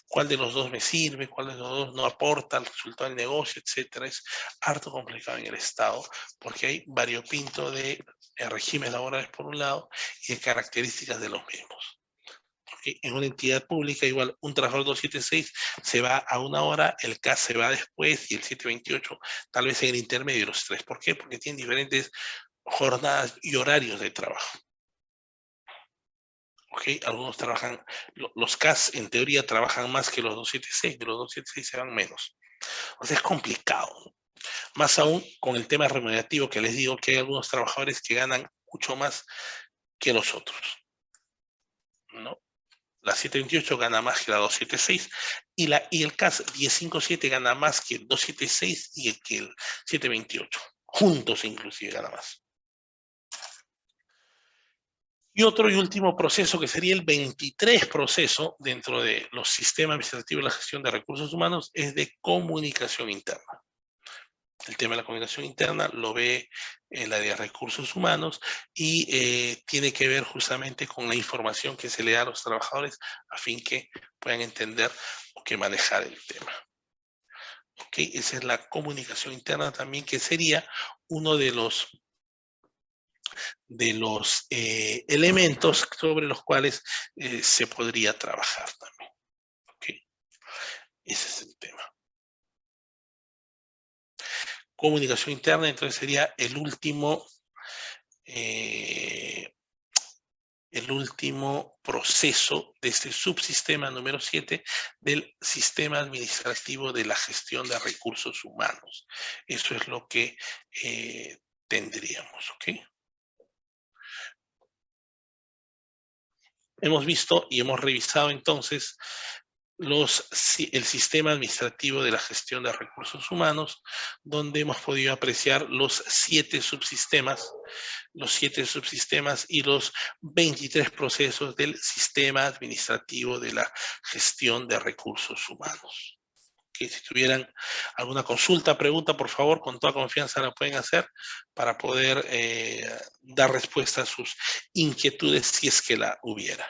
cuál de los dos me sirve, cuál de los dos no aporta al resultado del negocio, etcétera. Es harto complicado en el Estado, porque hay variopinto de regímenes laborales por un lado y de características de los mismos. En una entidad pública, igual un trabajador 276 se va a 1 hora, el CAS se va después y el 728 tal vez en el intermedio de los 3. ¿Por qué? Porque tienen diferentes jornadas y horarios de trabajo. Algunos trabajan, los CAS en teoría trabajan más que los 276, pero los 276 se van menos. O sea, es complicado, ¿no? Más aún con el tema remunerativo que les digo que hay algunos trabajadores que ganan mucho más que los otros, ¿no? La 728 gana más que la 276 y el CAS 1057 gana más que el 276 y que el 728. Juntos inclusive gana más. Y otro y último proceso que sería el 23 proceso dentro de los sistemas administrativos de la gestión de recursos humanos es de comunicación interna. El tema de la comunicación interna lo ve el área de recursos humanos y tiene que ver justamente con la información que se le da a los trabajadores a fin que puedan entender o que manejar el tema. Esa es la comunicación interna también, que sería uno de los elementos sobre los cuales se podría trabajar también. Ese es el tema. Comunicación interna, entonces sería el último proceso de este subsistema número 7 del sistema administrativo de la gestión de recursos humanos. Eso es lo que tendríamos, ¿ok? hemos visto y hemos revisado entonces el sistema administrativo de la gestión de recursos humanos, donde hemos podido apreciar los 7 subsistemas y los 23 procesos del sistema administrativo de la gestión de recursos humanos. Que si tuvieran alguna consulta, pregunta, por favor, con toda confianza la pueden hacer para poder dar respuesta a sus inquietudes si es que la hubiera.